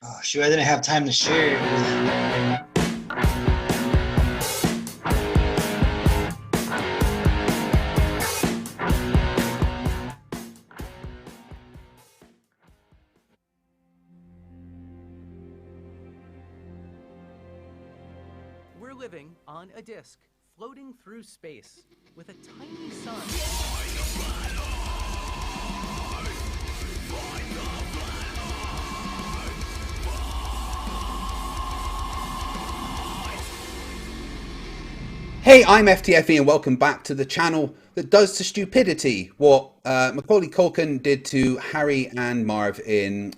Oh, shoot, I didn't have time to share it. We're living on a disk, floating through space, with a tiny sun. Hey, I'm FTFE and welcome back to the channel that does to stupidity what Macaulay Culkin did to Harry and Marv in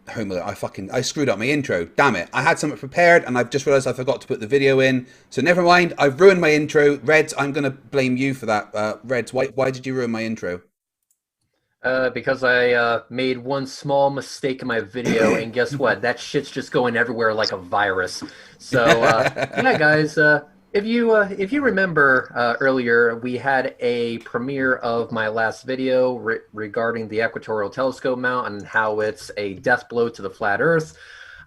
Home Alone. I screwed up my intro. Damn it. I had something prepared and I've just realized I forgot to put the video in. So never mind. I've ruined my intro. Reds, I'm going to blame you for that. Reds, why did you ruin my intro? Because I made one small mistake in my video, and guess what? That shit's just going everywhere like a virus. So yeah, guys, if you remember earlier, we had a premiere of my last video regarding the equatorial telescope mount and how it's a death blow to the flat Earth.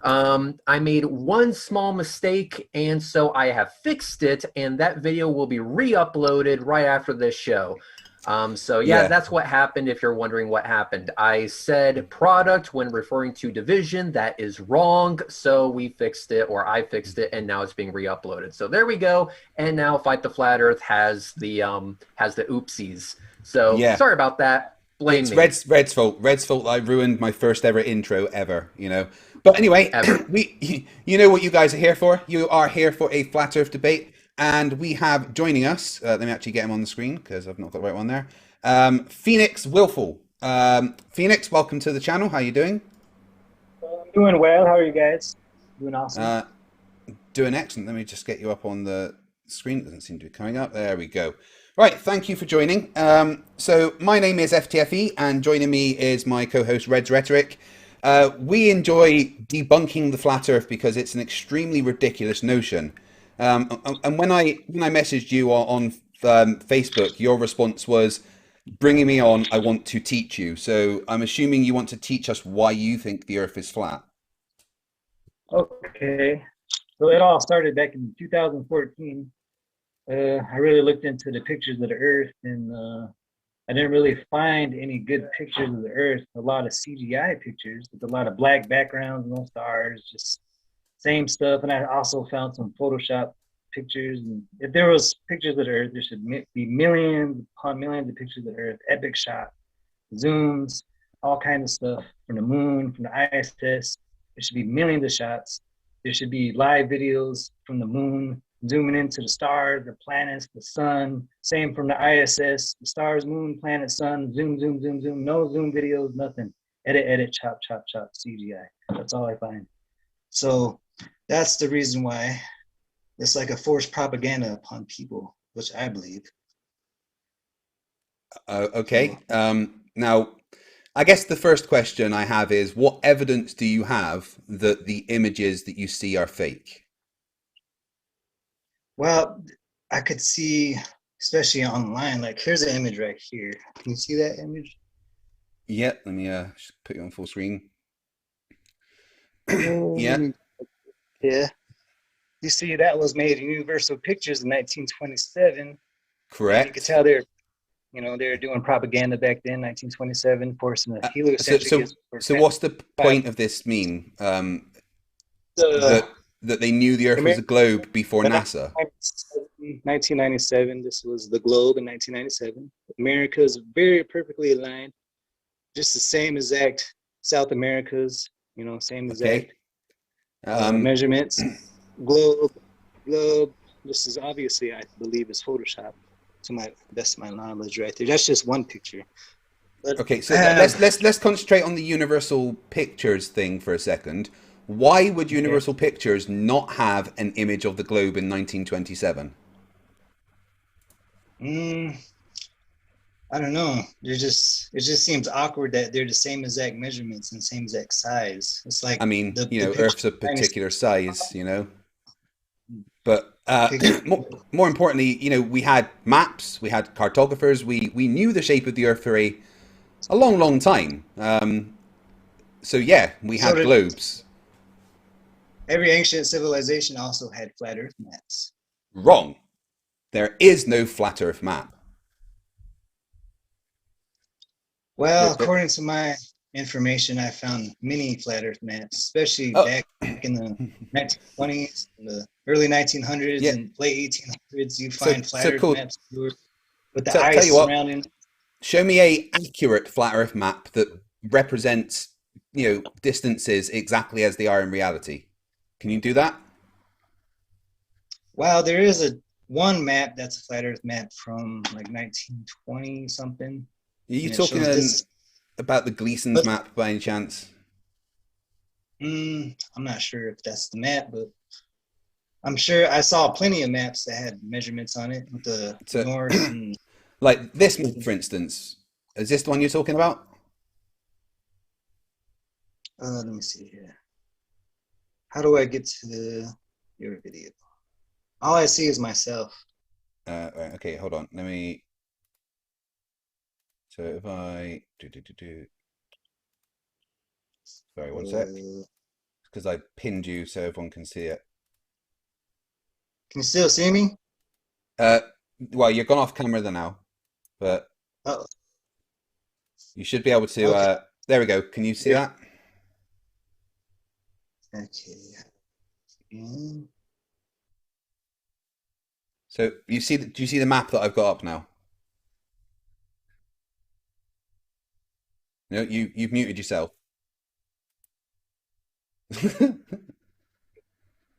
I made one small mistake, and so I have fixed it, and that video will be re-uploaded right after this show. So yeah, that's what happened. If you're wondering what happened, I said product when referring to division. That is wrong. So we fixed it, or I fixed it, and now it's being re-uploaded. So there we go. And now Fight the Flat Earth has the oopsies. So sorry about that. Blame me. Red's fault. Red's fault. I ruined my first ever intro ever. You know. But anyway, you know what you guys are here for. You are here for a flat Earth debate. And we have joining us, let me actually get him on the screen because I've not got the right one there, Phoenix Willful. Phoenix, welcome to the channel. How are you doing? I'm doing well. How are you guys? Doing awesome. Doing excellent. Let me just get you up on the screen. It doesn't seem to be coming up. There we go. Right, thank you for joining. So my name is FTFE and joining me is my co-host Rhetoric. We enjoy debunking the flat Earth because it's an extremely ridiculous notion. And when I messaged you on Facebook, your response was, bringing me on, I want to teach you. So I'm assuming you want to teach us why you think the Earth is flat. Okay. So it all started back in 2014. I really looked into the pictures of the Earth, and I didn't really find any good pictures of the Earth. A lot of CGI pictures with a lot of black backgrounds, no stars, just same stuff. And I also found some Photoshop pictures. And if there was pictures of the Earth, there should be millions upon millions of pictures of the Earth, epic shot, zooms, all kinds of stuff from the moon, from the ISS. There should be millions of shots. There should be live videos from the moon, zooming into the stars, the planets, the sun. Same from the ISS, the stars, moon, planet, sun, zoom, zoom, zoom, zoom. No zoom videos, nothing. Edit, chop, chop, chop, CGI. That's all I find. So that's the reason why it's like a forced propaganda upon people, which I believe. Okay. Now, I guess the first question I have is, what evidence do you have that the images that you see are fake? Well, I could see, especially online, like here's an image right here. Can you see that image? Yeah, let me put you on full screen. Yeah. You see, that was made in Universal Pictures in 1927. Correct. And you could tell they're doing propaganda back then, 1927, forcing a heliocentric. So what's the point of this mean? That they knew the Earth was a globe before NASA? 1997, this was the globe in 1997. America is very perfectly aligned, just the same exact South America's, same exact measurements. Globe. This is obviously, I believe, is Photoshop. To my best of my knowledge, right there. That's just one picture. But, okay, so let's concentrate on the Universal Pictures thing for a second. Why would Universal Pictures not have an image of the globe in 1927? I don't know. It just seems awkward that they're the same exact measurements and same exact size. It's like, I mean, Earth's a particular size, But more importantly, we had maps, we had cartographers, we knew the shape of the Earth for a long, long time. So yeah, we had globes. Every ancient civilization also had flat Earth maps. Wrong. There is no flat Earth map. Well, according to my information, I found many flat Earth maps, especially back in the 1920s, and the early 1900s, and late 1800s. You find flat Earth maps with the ice surrounding. Show me a accurate flat Earth map that represents, distances exactly as they are in reality. Can you do that? Wow, there is one map that's a flat Earth map from like 1920 something. Are you talking about the Gleason's map by any chance? I'm not sure if that's the map, but I'm sure I saw plenty of maps that had measurements on it with the north and like this map, for instance. Is this the one you're talking about? Let me see here. How do I get to your video? All I see is myself. Right, okay, hold on. Let me. So if I sorry, one sec. Because I pinned you so everyone can see it. Can you still see me? Well, you're gone off camera now, but you should be able to. Okay. There we go. Can you see that? Okay. So do you see the map that I've got up now? No, you've muted yourself.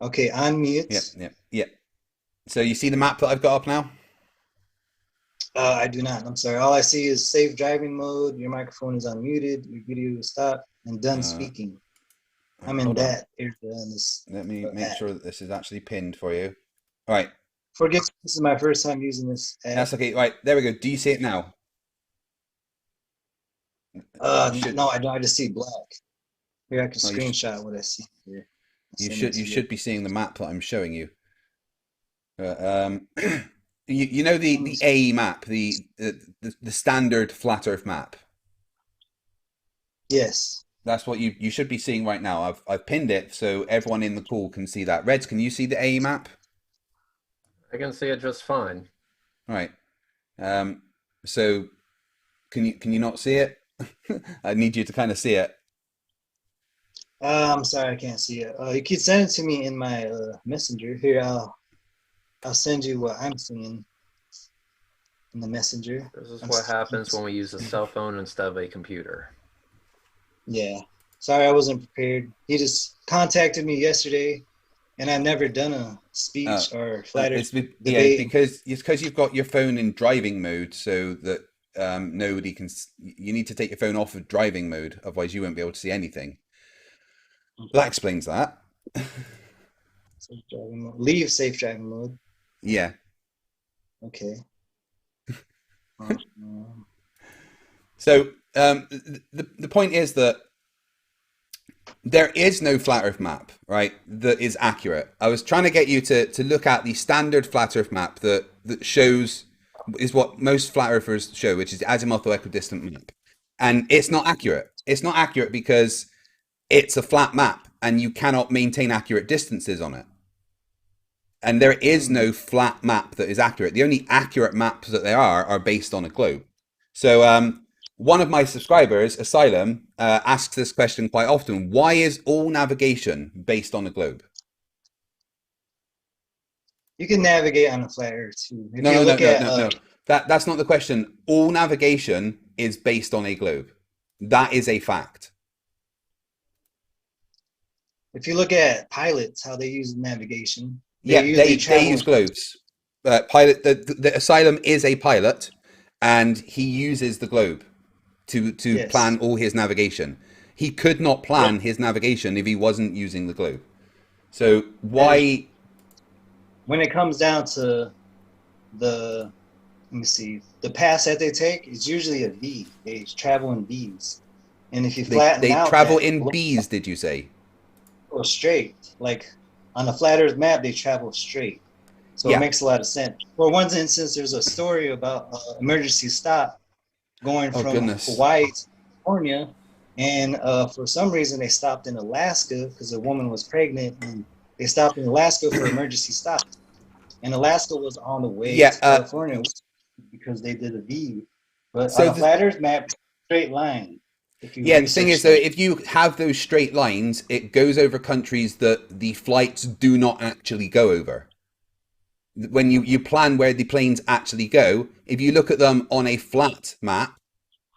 Okay, unmute. Yep. So you see the map that I've got up now? I do not. I'm sorry. All I see is safe driving mode. Your microphone is unmuted. Your video is stopped and done speaking. I'm in that area. Let me make sure that this is actually pinned for you. All right. Forget this is my first time using this app. That's okay. Right, there we go. Do you see it now? No, I don't. I just see black. Here, I can screenshot what I see here. You should be seeing the map that I'm showing you. You know the A map, the standard flat Earth map. Yes. That's what you should be seeing right now. I've pinned it so everyone in the call can see that. Reds, can you see the A map? I can see it just fine. All right. So can you not see it? I need you to kind of see it. I'm sorry, I can't see it. You can send it to me in my messenger. Here, I'll send you what I'm seeing in the messenger. This is what happens when we use a cell phone instead of a computer. Yeah. Sorry, I wasn't prepared. He just contacted me yesterday, and I've never done a speech or flat Earth debate. Yeah, because you've got your phone in driving mode, so that nobody can. You need to take your phone off of driving mode, otherwise you won't be able to see anything. That explains that. Safe driving mode. Leave safe driving mode. Yeah. Okay. So the point is that there is no flat Earth map, right, that is accurate. I was trying to get you to look at the standard flat Earth map that shows is what most flat earthers show, which is the azimuthal equidistant map. And it's not accurate. It's not accurate because it's a flat map and you cannot maintain accurate distances on it. And there is no flat map that is accurate. The only accurate maps that there are based on a globe. So one of my subscribers, Asylum, asks this question quite often. Why is all navigation based on a globe? You can navigate on a flat Earth too. No. That's not the question. All navigation is based on a globe. That is a fact. If you look at pilots, how they use navigation, they use globes. The Asylum is a pilot, and he uses the globe to plan all his navigation. He could not plan his navigation if he wasn't using the globe. So why? When it comes down to the, let me see, the path that they take is usually a V. They travel in V's, and if you flatten out, they travel in B's. Did you say? Or straight, like on a flat Earth map, they travel straight. So it makes a lot of sense. For one instance, there's a story about emergency stop going from Hawaii to California, And for some reason, they stopped in Alaska because a woman was pregnant, and they stopped in Alaska for emergency stop. And Alaska was on the way to California because they did a V. But So on a flat Earth map, straight line. If you yeah, the thing is, though, that. if you have those straight lines, it goes over countries that the flights do not actually go over. When you plan where the planes actually go, if you look at them on a flat map,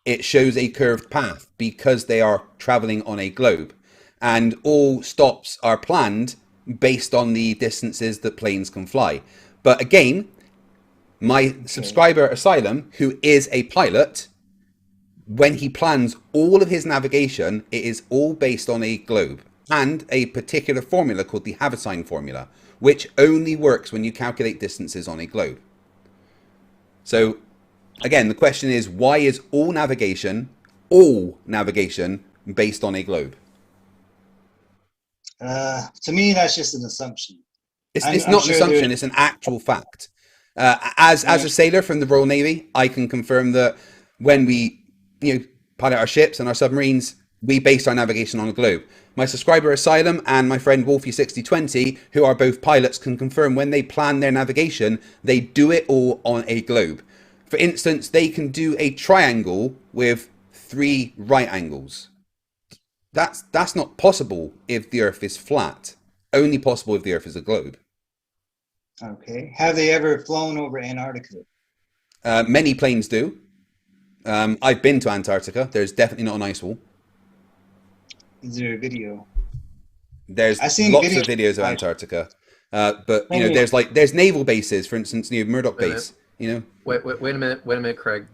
it shows a curved path because they are traveling on a globe. And all stops are planned based on the distances that planes can fly. But again, my subscriber Asylum, who is a pilot, when he plans all of his navigation, it is all based on a globe and a particular formula called the Haversine formula, which only works when you calculate distances on a globe. So again, the question is, why is all navigation based on a globe? To me, that's just an assumption. It's not an assumption, it's an actual fact. As a sailor from the Royal Navy, I can confirm that when we pilot our ships and our submarines, we base our navigation on a globe. My subscriber Asylum and my friend Wolfie6020, who are both pilots, can confirm when they plan their navigation, they do it all on a globe. For instance, they can do a triangle with 3 right angles. That's not possible if the Earth is flat. Only possible if the Earth is a globe. Okay. Have they ever flown over Antarctica? Many planes do. I've been to Antarctica. There's definitely not an ice wall. Is there a video? There's lots of videos of Antarctica. But there's naval bases, for instance, Murdoch base. Wait a minute, Craig.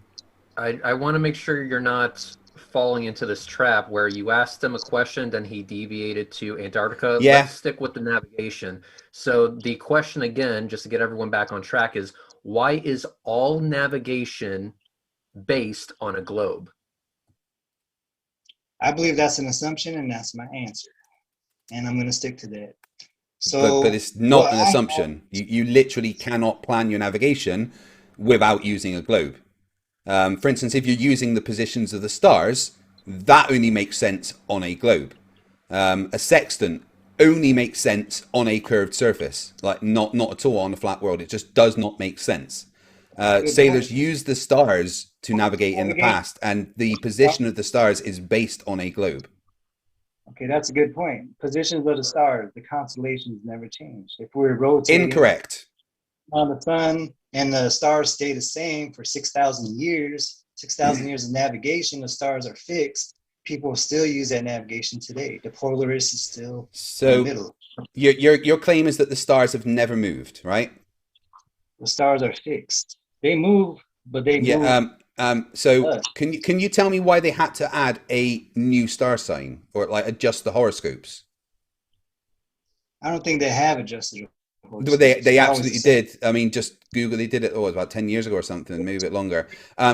I want to make sure you're not falling into this trap where you asked him a question, then he deviated to Antarctica. Yeah. Let's stick with the navigation. So the question again, just to get everyone back on track, is why is all navigation based on a globe? I believe that's an assumption, and that's my answer. And I'm going to stick to that. So, but it's not an assumption. You literally cannot plan your navigation without using a globe. For instance, if you're using the positions of the stars, that only makes sense on a globe. A sextant only makes sense on a curved surface, like not at all on a flat world. It just does not make sense. Sailors use the stars to navigate in the past, and the position of the stars is based on a globe. Okay, that's a good point. Positions of the stars, the constellations never change. If we're rotating Incorrect. on the sun and the stars stay the same for 6,000 years, 6,000 years of navigation, the stars are fixed. People still use that navigation today. The Polaris is still in the middle. Your claim is that the stars have never moved, right? The stars are fixed. They move, but they move. So can you tell me why they had to add a new star sign or like adjust the horoscopes? I don't think they have adjusted. They absolutely did. I mean, just Google. They did it. About 10 years ago or something, maybe a bit longer.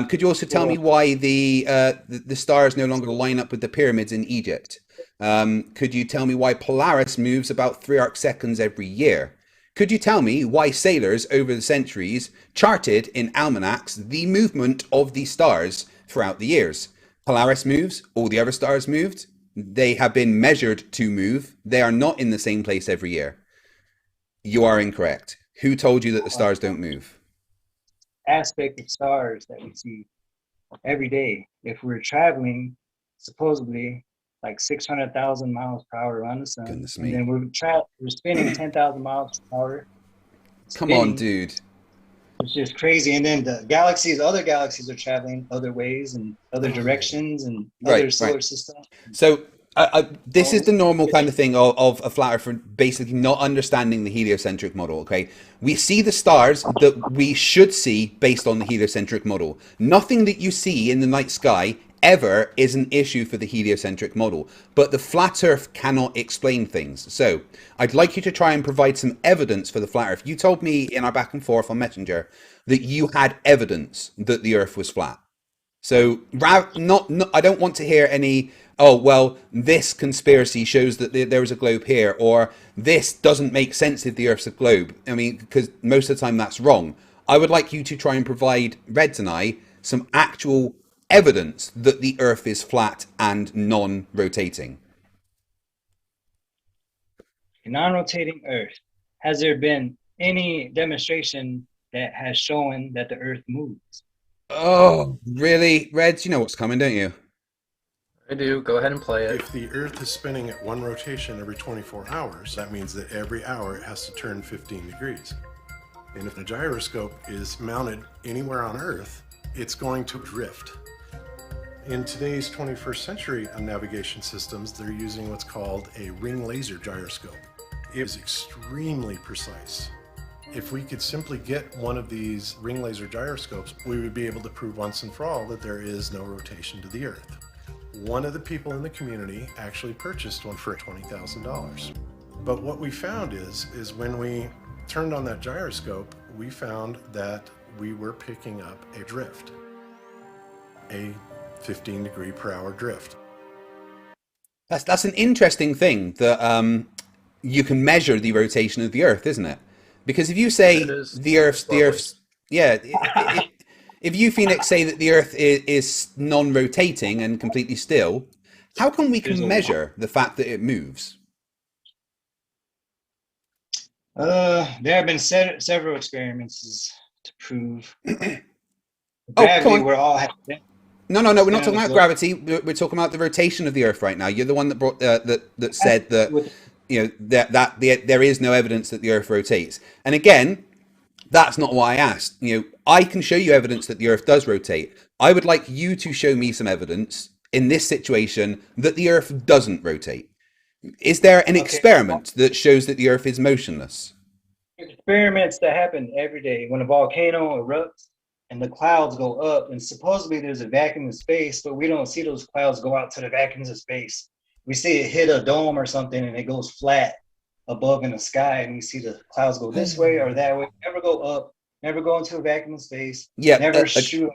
Could you also tell me why the stars no longer line up with the pyramids in Egypt? Could you tell me why Polaris moves about 3 arc seconds every year? Could you tell me why sailors over the centuries charted in almanacs the movement of the stars throughout the years? Polaris moves, all the other stars moved. They have been measured to move. They are not in the same place every year. You are incorrect. Who told you that the stars don't move? Aspect of stars that we see every day. If we're traveling, supposedly, like 600,000 miles per hour around the sun. Goodness me. And then we're spinning 10,000 miles per hour. Come on, dude. It's just crazy. And then the galaxies, other galaxies are traveling other ways and other directions and other solar systems. So this is the normal kind of thing of a flat earther basically not understanding the heliocentric model, okay? We see the stars that we should see based on the heliocentric model. Nothing that you see in the night sky ever is an issue for the heliocentric model, but the flat earth cannot explain things. So I'd like you to try and provide some evidence for the flat earth. You told me in our back and forth on Messenger that you had evidence that the earth was flat. So I don't want to hear any, oh, well, this conspiracy shows that there was a globe here, or this doesn't make sense if the earth's a globe. I mean, because most of the time that's wrong. I would like you to try and provide Reds and I some actual evidence that the Earth is flat and non-rotating? A non-rotating Earth. Has there been any demonstration that has shown that the Earth moves? Oh, really? Reds, you know what's coming, don't you? I do. Go ahead and play it. If the Earth is spinning at one rotation every 24 hours, that means that every hour it has to turn 15 degrees. And if the gyroscope is mounted anywhere on Earth, it's going to drift. In today's 21st century navigation systems, they're using what's called a ring laser gyroscope. It is extremely precise. If we could simply get one of these ring laser gyroscopes, we would be able to prove once and for all that there is no rotation to the Earth. One of the people in the community actually purchased one for $20,000. But what we found is when we turned on that gyroscope, we found that we were picking up a drift, a 15 degree per hour drift. That's an interesting thing that you can measure the rotation of the Earth, isn't it? Because if you say the Earth's, yeah, if you, Phoenix, say that the Earth is non-rotating and completely still, how come we can measure the fact that it moves? There have been several experiments to prove gravity. We're all having. No, we're not talking about gravity. We're talking about the rotation of the Earth right now. You're the one that brought that said that that there is no evidence that the Earth rotates. And again, that's not why I asked. I can show you evidence that the Earth does rotate. I would like you to show me some evidence in this situation that the Earth doesn't rotate. Is there an experiment that shows that the Earth is motionless? Experiments that happen every day when a volcano erupts and the clouds go up, and supposedly there's a vacuum of space, but we don't see those clouds go out to the vacuums of space. We see it hit a dome or something and it goes flat above in the sky, and we see the clouds go this way or that way, never go up, never go into a vacuum of space, never shoot.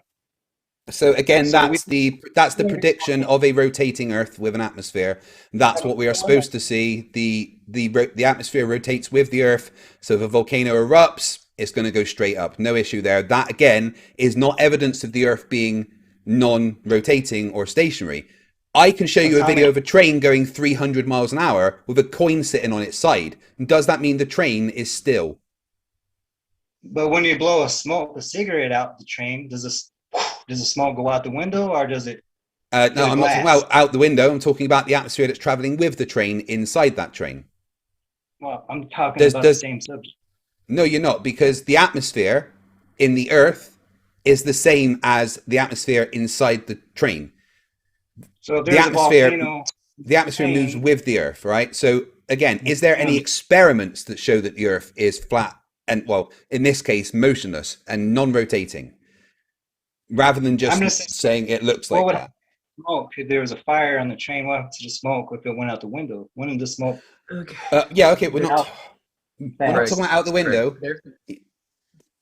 So again, that's the prediction of a rotating Earth with an atmosphere. That's what we are supposed to see. The atmosphere rotates with the Earth. So if a volcano erupts, it's going to go straight up. No issue there. That again is not evidence of the Earth being non-rotating or stationary. I can show you a video of a train going 300 miles an hour with a coin sitting on its side. Does that mean the train is still? But when you blow a cigarette out the train, does the smoke go out the window, or does it? No, I'm not talking about out the window. I'm talking about the atmosphere that's traveling with the train inside that train. Well, I'm talking about the same subject. No, you're not, because the atmosphere in the Earth is the same as the atmosphere inside the train. So the atmosphere moves with the Earth, right? So again, is there any experiments that show that the Earth is flat and, well, in this case, motionless and non-rotating, rather than just saying it looks like that? Smoke. If there was a fire on the train, what happened to the smoke if it went out the window? When did the smoke? Okay. We're not talking about out the window.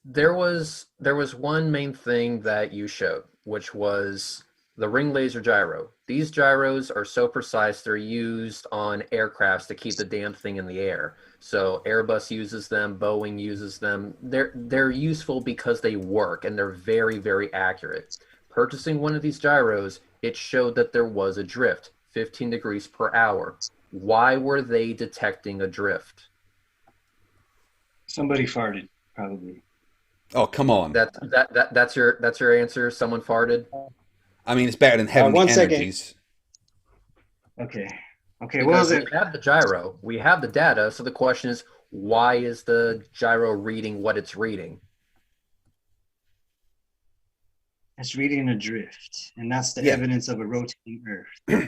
There was one main thing that you showed, which was the ring laser gyro. These gyros are so precise, they're used on aircrafts to keep the damn thing in the air. So Airbus uses them, Boeing uses them. They're useful because they work and they're very, very accurate. Purchasing one of these gyros, it showed that there was a drift, 15 degrees per hour. Why were they detecting a drift? Somebody farted, probably. Oh, come on. That's your answer? Someone farted? I mean, it's better than heavenly energies. Okay. What was it? We have the gyro. We have the data. So the question is, why is the gyro reading what it's reading? It's reading a drift, and that's the evidence of a rotating Earth.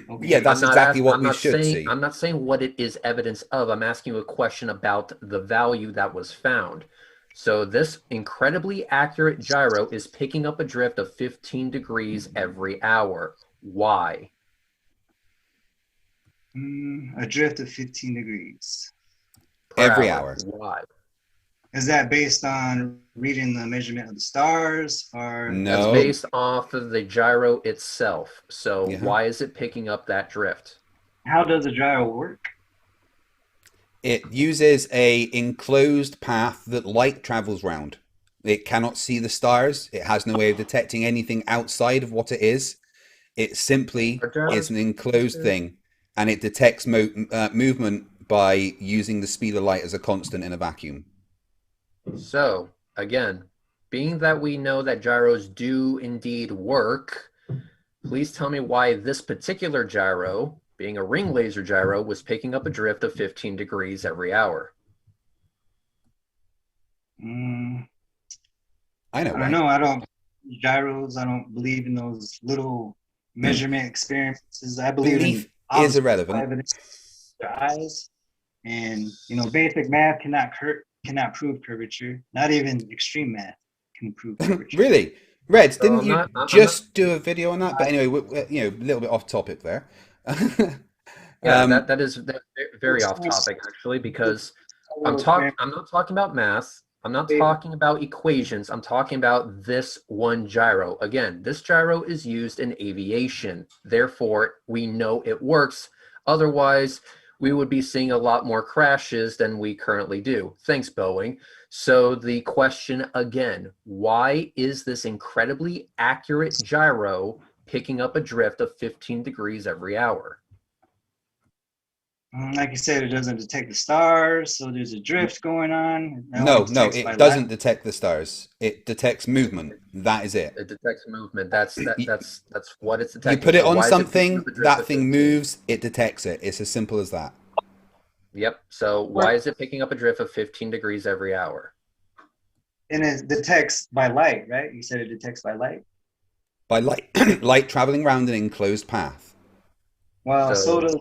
Okay. Yeah, that's exactly what we should see. I'm not saying what it is evidence of. I'm asking you a question about the value that was found. So this incredibly accurate gyro is picking up a drift of 15 degrees every hour. Why? A drift of 15 degrees. Every hour. Why? Is that based on reading the measurement of the stars, or? No. That's based off of the gyro itself. So why is it picking up that drift? How does the gyro work? It uses a enclosed path that light travels round. It cannot see the stars. It has no way of detecting anything outside of what it is. It simply Are gyros is an enclosed considered- thing, and it detects movement by using the speed of light as a constant in a vacuum. So, again, being that we know that gyros do indeed work, please tell me why this particular gyro, being a ring laser gyro, was picking up a drift of 15 degrees every hour. I know I why. don't know. I don't gyros. I don't believe in those little measurement experiences. I believe Belief in is irrelevant. evidence with their eyes, and basic math cannot prove curvature. Not even extreme math can prove curvature. Really? Reds, So didn't I'm you not- I'm just do a video on that? But anyway, a little bit off topic there. Yeah, that's very off topic actually, because I'm not talking about math. I'm not talking about equations. I'm talking about this one gyro. Again, this gyro is used in aviation. Therefore, we know it works. Otherwise, we would be seeing a lot more crashes than we currently do. Thanks, Boeing. So the question again, why is this incredibly accurate gyro picking up a drift of 15 degrees every hour? Like you said, it doesn't detect the stars, so there's a drift going on. No, it doesn't detect the stars. It detects movement. That is it. It detects movement. That's what it's You detecting. put it So on why is it picking something, up a drift that of thing 15? moves, it detects it. It's as simple as that. Yep. So why is it picking up a drift of 15 degrees every hour? And it detects by light, right? You said it detects by light. By light, light traveling around an enclosed path. Well, so does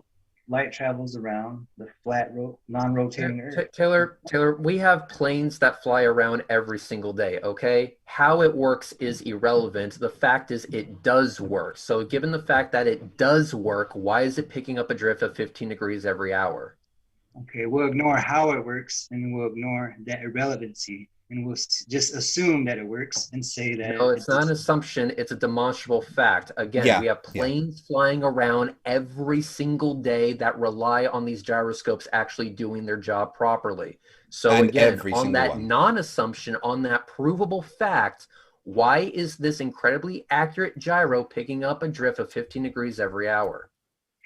light travels around the flat, non-rotating Earth. Taylor, we have planes that fly around every single day, okay? How it works is irrelevant. The fact is it does work. So given the fact that it does work, why is it picking up a drift of 15 degrees every hour? Okay, we'll ignore how it works, and we'll ignore that irrelevancy, and we'll just assume that it works and say that. No, it's not an assumption. It's a demonstrable fact. Again, we have planes flying around every single day that rely on these gyroscopes actually doing their job properly. So And again, on that non-assumption, on that provable fact, why is this incredibly accurate gyro picking up a drift of 15 degrees every hour?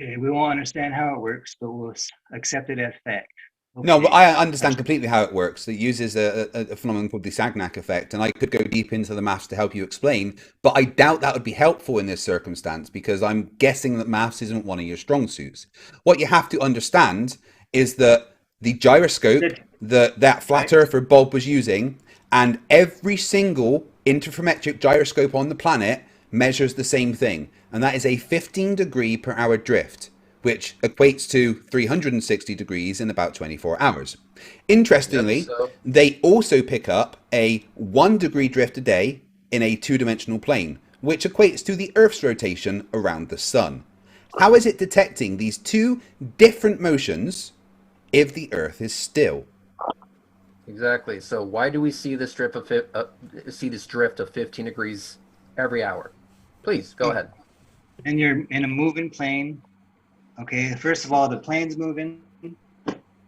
Okay, we won't understand how it works, but we'll accept it as fact. Okay. No, but I understand completely how it works. It uses a phenomenon called the Sagnac effect, and I could go deep into the maths to help you explain, but I doubt that would be helpful in this circumstance because I'm guessing that maths isn't one of your strong suits. What you have to understand is that the gyroscope that flat earther Bob was using, and every single interferometric gyroscope on the planet measures the same thing, and that is a 15 degree per hour drift, which equates to 360 degrees in about 24 hours. Interestingly, they also pick up a 1 degree drift a day in a two-dimensional plane, which equates to the Earth's rotation around the sun. How is it detecting these two different motions if the Earth is still? Exactly. So why do we see this drift of 15 degrees every hour? Please go ahead. And you're in a moving plane. Okay, first of all, the plane's moving,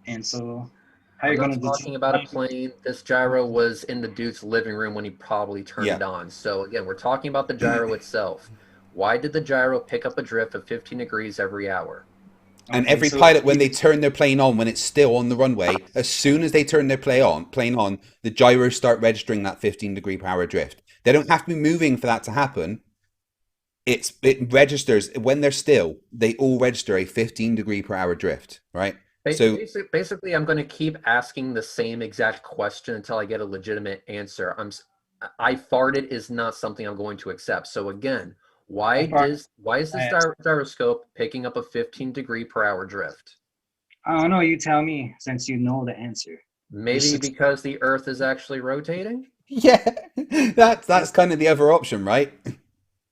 and so how you're going to talking about a plane. This gyro was in the dude's living room when he probably turned it on. So again, we're talking about the gyro itself. Why did the gyro pick up a drift of 15 degrees every hour? And every pilot, when they turn their plane on, when it's still on the runway, as soon as they turn their plane on, the gyros start registering that 15 degree per hour drift. They don't have to be moving for that to happen. It registers when they're still. They all register a 15 degree per hour drift, right? So basically, I'm going to keep asking the same exact question until I get a legitimate answer. I farted is not something I'm going to accept. So again, why is this gyroscope picking up a 15 degree per hour drift? I don't know. You tell me, since you know the answer. Maybe because the Earth is actually rotating. Yeah, that's kind of the other option, right?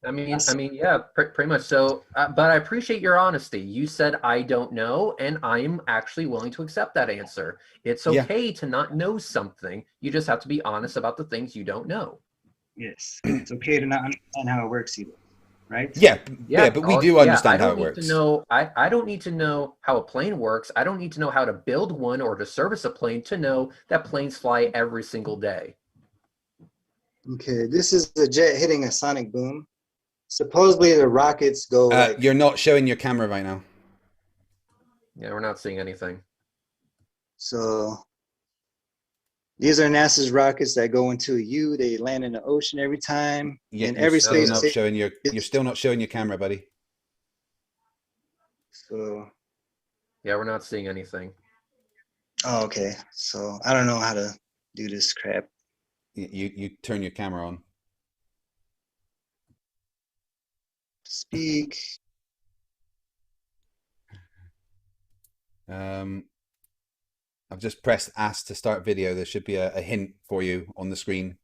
I mean, yeah, pretty much. So, but I appreciate your honesty. You said I don't know, and I'm actually willing to accept that answer. It's okay to not know something. You just have to be honest about the things you don't know. Yes, it's okay to not understand how it works either, right? Yeah, but we do understand how it works. I don't need to know how a plane works. I don't need to know how to build one or to service a plane to know that planes fly every single day. Okay, this is a jet hitting a sonic boom. supposedly the rockets go like. You're not showing your camera right now. Yeah, we're not seeing anything. So these are NASA's rockets that go into a U. They land in the ocean every time. Yeah, in every space you're still not showing your camera, buddy. So Yeah, we're not seeing anything. oh, okay. So I don't know how to do this crap. You turn your camera on. Speak. I've just pressed ask to start video. There should be a hint for you on the screen.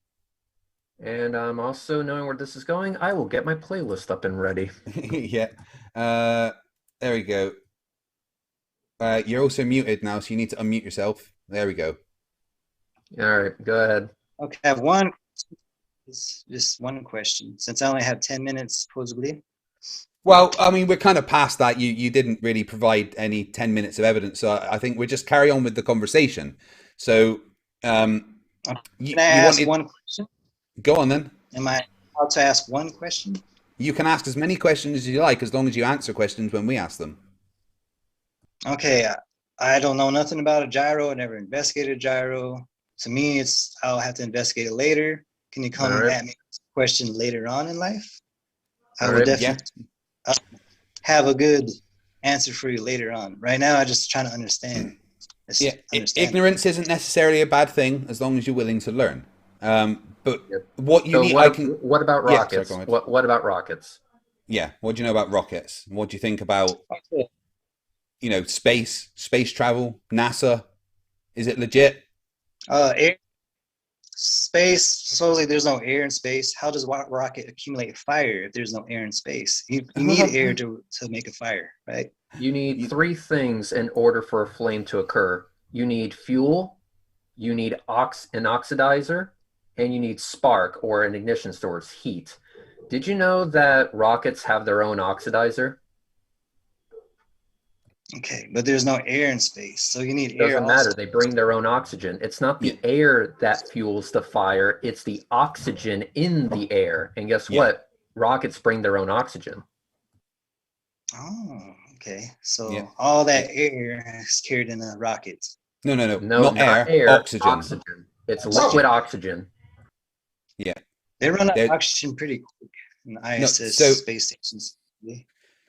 And also knowing where this is going, I will get my playlist up and ready. Yeah. There we go. You're also muted now, so you need to unmute yourself. There we go. All right, go ahead. Okay, I have one. Just one question, since I only have 10 minutes, supposedly. Well, I mean, we're kind of past that. You didn't really provide any 10 minutes of evidence, so I think we'll just carry on with the conversation. So, Can I ask one question? Go on then. Am I allowed to ask one question? You can ask as many questions as you like, as long as you answer questions when we ask them. Okay, I don't know nothing about a gyro. I never investigated a gyro. To me, I'll have to investigate it later. Can you come at me with a question later on in life? I will definitely have a good answer for you later on. Right now, I'm just trying to understand. Ignorance isn't necessarily a bad thing as long as you're willing to learn. But what you need, what about rockets? Sorry, what about rockets? Yeah, what do you know about rockets? What do you think about, you know, space travel, NASA? Is it legit? Air, space. Supposedly, there's no air in space. How does a rocket accumulate fire if there's no air in space? You need air to make a fire, right? You need three things in order for a flame to occur. You need fuel, you need an oxidizer, and you need spark, or an ignition source, heat. Did you know that rockets have their own oxidizer? Okay, but there's no air in space, so you need air. Doesn't matter. They bring their own oxygen. It's not the air that fuels the fire. It's the oxygen in the air. And guess what? Rockets bring their own oxygen. Oh, okay. So all that air is carried in a rocket. No, not air. Oxygen. It's liquid oxygen. Yeah. They run out of oxygen pretty quick in the ISS space stations.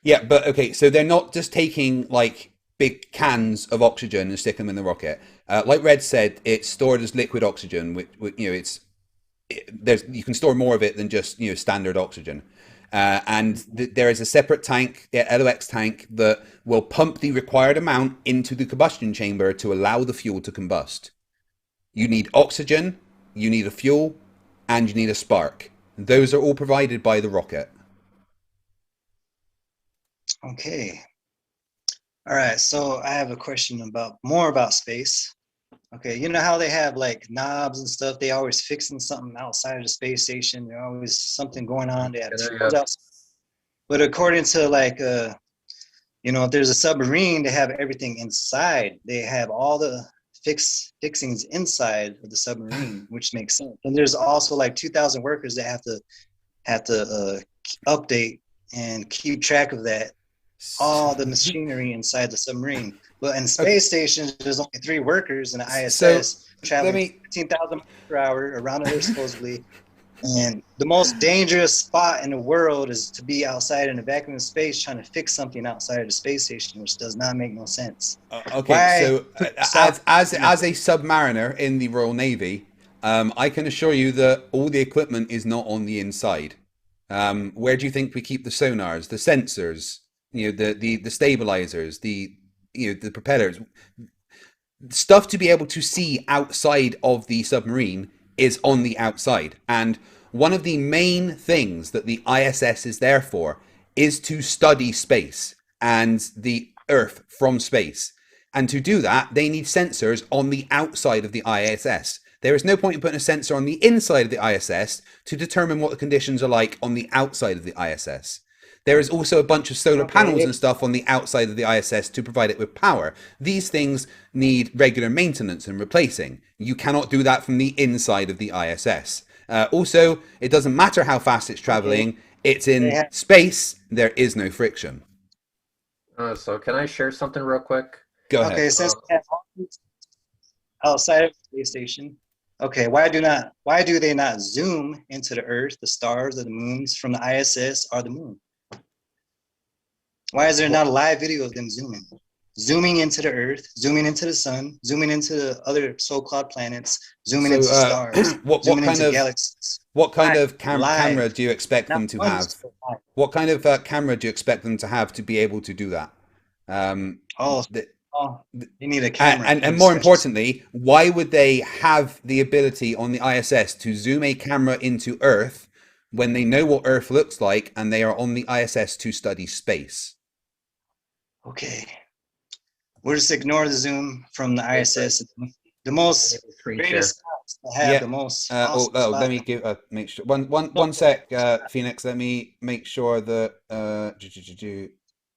Yeah, but okay, so they're not just taking like big cans of oxygen and stick them in the rocket. Like Red said, it's stored as liquid oxygen, which you know, you can store more of it than just, you know, standard oxygen. And there is a separate tank, LOX tank, that will pump the required amount into the combustion chamber to allow the fuel to combust. You need oxygen, you need a fuel, and you need a spark. Those are all provided by the rocket. Okay. All right. So I have a question more about space. Okay. You know how they have like knobs and stuff? They always fixing something outside of the space station. There's always something going on. They have tools out. But according to like, you know, if there's a submarine, they have everything inside. They have all the fixings inside of the submarine, which makes sense. And there's also like 2,000 workers that have to update and keep track of that. All the machinery inside the submarine. But in space stations, there's only 3 workers in the ISS traveling 15,000 miles per hour around Earth, supposedly. And the most dangerous spot in the world is to be outside in a vacuum of space trying to fix something outside of the space station, which does not make no sense. Okay, so as a submariner in the Royal Navy, I can assure you that all the equipment is not on the inside. Where do you think we keep the sonars, the sensors, you know, the stabilizers, the propellers? Stuff to be able to see outside of the submarine is on the outside. And one of the main things that the ISS is there for is to study space and the Earth from space. And to do that, they need sensors on the outside of the ISS. There is no point in putting a sensor on the inside of the ISS to determine what the conditions are like on the outside of the ISS. There is also a bunch of solar panels and stuff on the outside of the ISS to provide it with power. These things need regular maintenance and replacing. You cannot do that from the inside of the ISS. Also, it doesn't matter how fast it's traveling. It's in space. There is no friction. So can I share something real quick? Go ahead. Okay, since we have outside of the space station, okay, why do they not zoom into the Earth, the stars, or the moons from the ISS or the moon? Why is there not a live video of them zooming into the Earth, zooming into the sun, zooming into the other so-called planets, zooming into stars, zooming into galaxies? What kind of camera do you expect them to have? What kind of camera do you expect them to have to be able to do that? You need a camera. And more importantly, why would they have the ability on the ISS to zoom a camera into Earth when they know what Earth looks like and they are on the ISS to study space? Okay. We'll just ignore the zoom from the ISS. The most greatest spots to have the most. Let me make sure. One sec, Phoenix. Let me make sure that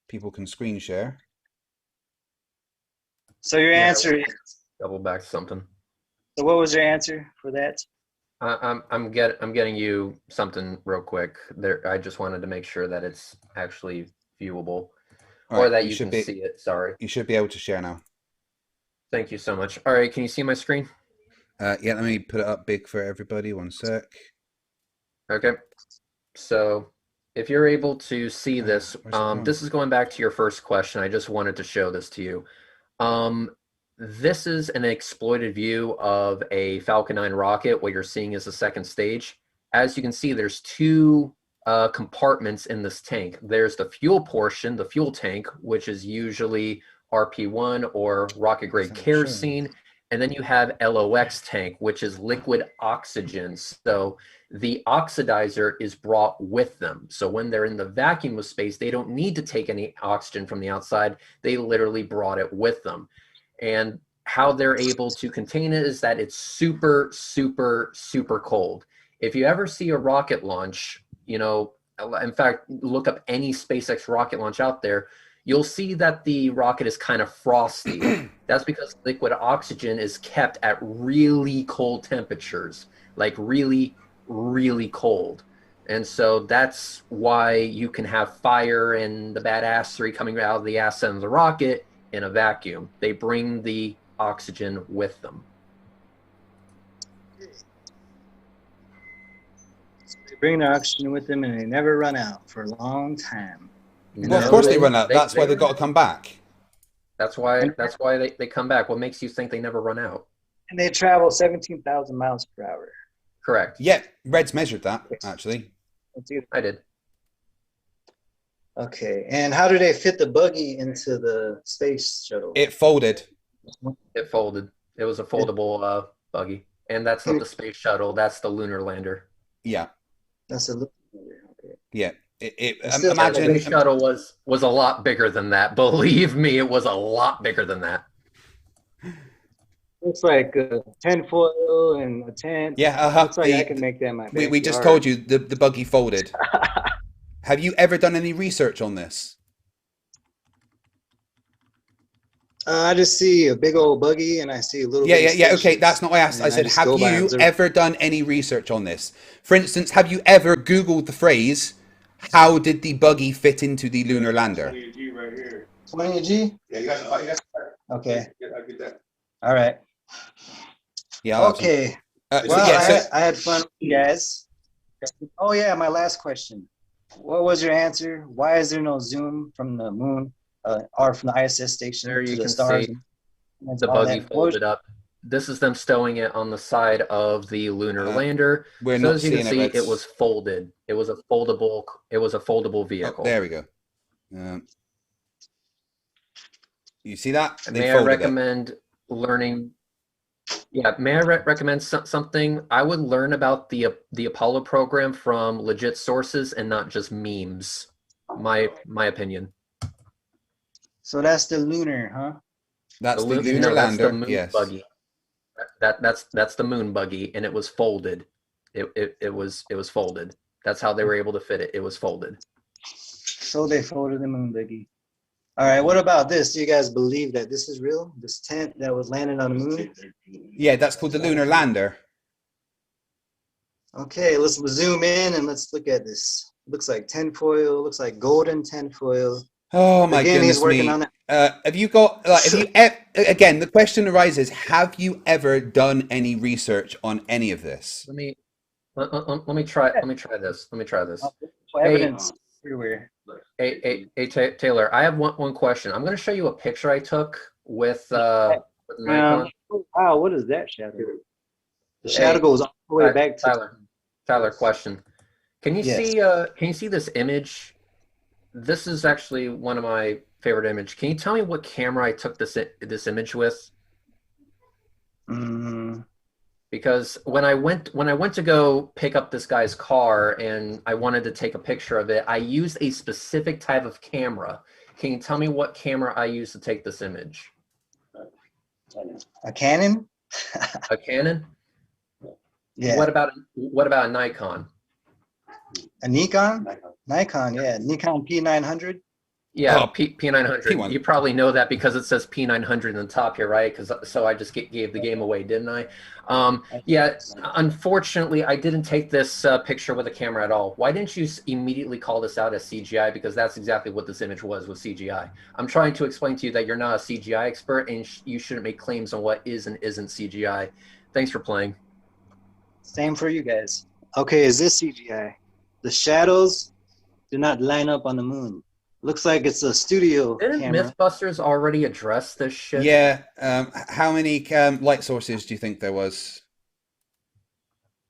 people can screen share. So your answer is double back something. So what was your answer for that? I'm getting you something real quick. There, I just wanted to make sure that it's actually viewable. Or that you can see it, sorry. You should be able to share now. Thank you so much. All right, can you see my screen? Yeah, let me put it up big for everybody. One sec. Okay. So if you're able to see this, this is going back to your first question. I just wanted to show this to you. This is an exploited view of a Falcon 9 rocket. What you're seeing is the second stage. As you can see, there's two compartments in this tank. There's the fuel portion, the fuel tank, which is usually RP1 or rocket grade kerosene. And then you have LOX tank, which is liquid oxygen. So the oxidizer is brought with them. So when they're in the vacuum of space, they don't need to take any oxygen from the outside. They literally brought it with them. And how they're able to contain it is that it's super, super, super cold. If you ever see a rocket launch, you know, in fact, look up any SpaceX rocket launch out there, you'll see that the rocket is kind of frosty. That's because liquid oxygen is kept at really cold temperatures, like really, really cold. And so that's why you can have fire and the badassery coming out of the ass end of the rocket in a vacuum. They bring the oxygen with them. They bring their oxygen with them and they never run out for a long time. Well, of course they run out. That's why they've got to come back. That's why they come back. What makes you think they never run out? And they travel 17,000 miles per hour. Correct. Yeah, Red's measured that, actually. I did. Okay, and how do they fit the buggy into the space shuttle? It folded. It folded. It was a foldable buggy. And that's not the space shuttle. That's the lunar lander. Yeah. That's a lunar lander. Okay. Yeah. Imagine the space shuttle was a lot bigger than that. Believe me, it was a lot bigger than that. Looks like a 10-foil and a tent. Yeah, looks like I can make that my backyard. We just told you the buggy folded. Have you ever done any research on this? I just see a big old buggy and I see a little. Yeah. Okay, that's not what I asked. I said, have you ever done any research on this? For instance, have you ever Googled the phrase, "How did the buggy fit into the lunar lander"? 20G right here. 20G? Yeah, you got. Okay. I'll get that. All right. Yeah. Okay. I had fun with you guys. Oh yeah, my last question. What was your answer? Why is there no zoom from the moon or from the ISS station to the stars? The buggy folded up. This is them stowing it on the side of the lunar lander. So as you can see, it was folded. It was a foldable. It was a foldable vehicle. Oh, there we go. You see that? May I recommend learning? Yeah, may I recommend something? I would learn about the Apollo program from legit sources and not just memes. My opinion. So that's the lunar, huh? That's the lunar lander. That's the moon buggy. That's the moon buggy, and it was folded. It was folded. That's how they were able to fit it. It was folded. So they folded the moon buggy. All right, what about this? Do you guys believe that this is real? This tent that was landing on the moon? Yeah, that's called the lunar lander. Okay, let's zoom in and let's look at this. Looks like tinfoil. Looks like golden tinfoil. Oh my Again, he's goodness working me. on it. Have you got, like, again, the question arises, have you ever done any research on any of this? Let me try this. Let me try this. Evidence everywhere. Taylor, I have one question. I'm going to show you a picture I took with Nikon. Wow, what is that shadow? The shadow goes all the way back to Tyler, question. Can you see this image? This is actually one of my favorite images. Can you tell me what camera I took this image with? Because when I went to go pick up this guy's car and I wanted to take a picture of it, I used a specific type of camera. Can you tell me what camera I used to take this image? a Canon. A Canon? Yeah. What about a Nikon? A Nikon? Nikon, yeah. Nikon P900. Yeah, Oh, P900. P1. You probably know that because it says P900 in the top here, right? So I just gave the game away, didn't I? Yeah, unfortunately, I didn't take this picture with a camera at all. Why didn't you immediately call this out as CGI? Because that's exactly what this image was CGI. I'm trying to explain to you that you're not a CGI expert and you shouldn't make claims on what is and isn't CGI. Thanks for playing. Same for you guys. Okay, is this CGI? The shadows do not line up on the moon. Looks like it's a studio Didn't camera. Mythbusters already address this shit? Yeah. How many light sources do you think there was?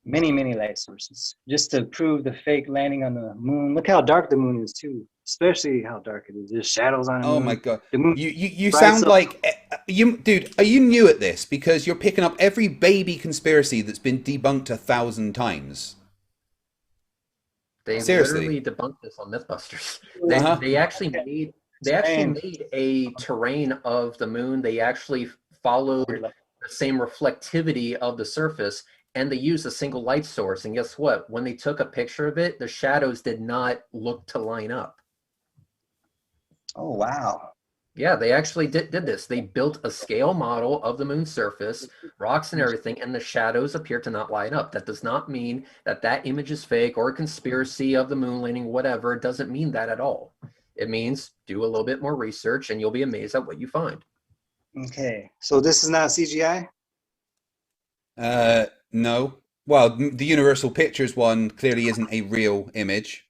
Many, many light sources. Just to prove the fake landing on the moon. Look how dark the moon is too. Especially how dark it is. There's shadows on the moon. Oh my god. The moon You sound like dude, are you new at this? Because you're picking up every baby conspiracy that's been debunked 1,000 times. They Seriously. literally debunked this on Mythbusters. Uh-huh. They actually made a terrain of the moon. They actually followed the same reflectivity of the surface, and they used a single light source. And guess what? When they took a picture of it, the shadows did not look to line up. Oh wow. Yeah, they actually did this. They built a scale model of the moon's surface, rocks and everything, and the shadows appear to not line up. That does not mean that that image is fake or a conspiracy of the moon landing, whatever. It doesn't mean that at all. It means do a little bit more research and you'll be amazed at what you find. Okay. So this is not CGI? No. Well, the Universal Pictures one clearly isn't a real image.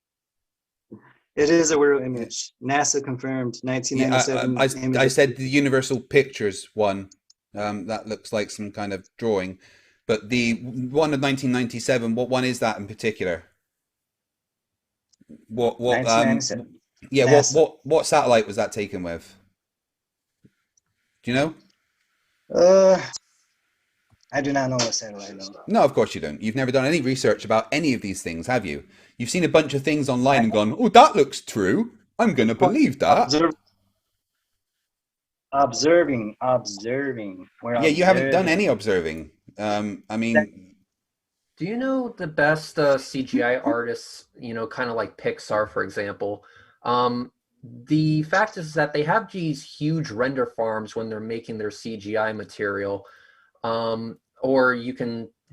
It is a real image. NASA confirmed 1997. I said the Universal Pictures one. That looks like some kind of drawing. But the one of 1997, what one is that in particular? What 1997. Yeah, NASA. what satellite was that taken with? Do you know? I do not know what satellite. No, of course you don't. You've never done any research about any of these things, have you? You've seen a bunch of things online and gone, "Oh, that looks true. I'm going to believe that." Observing. Yeah, you haven't done any observing. I mean, do you know the best CGI artists, kind of like Pixar, for example? The fact is that they have these huge render farms when they're making their CGI material.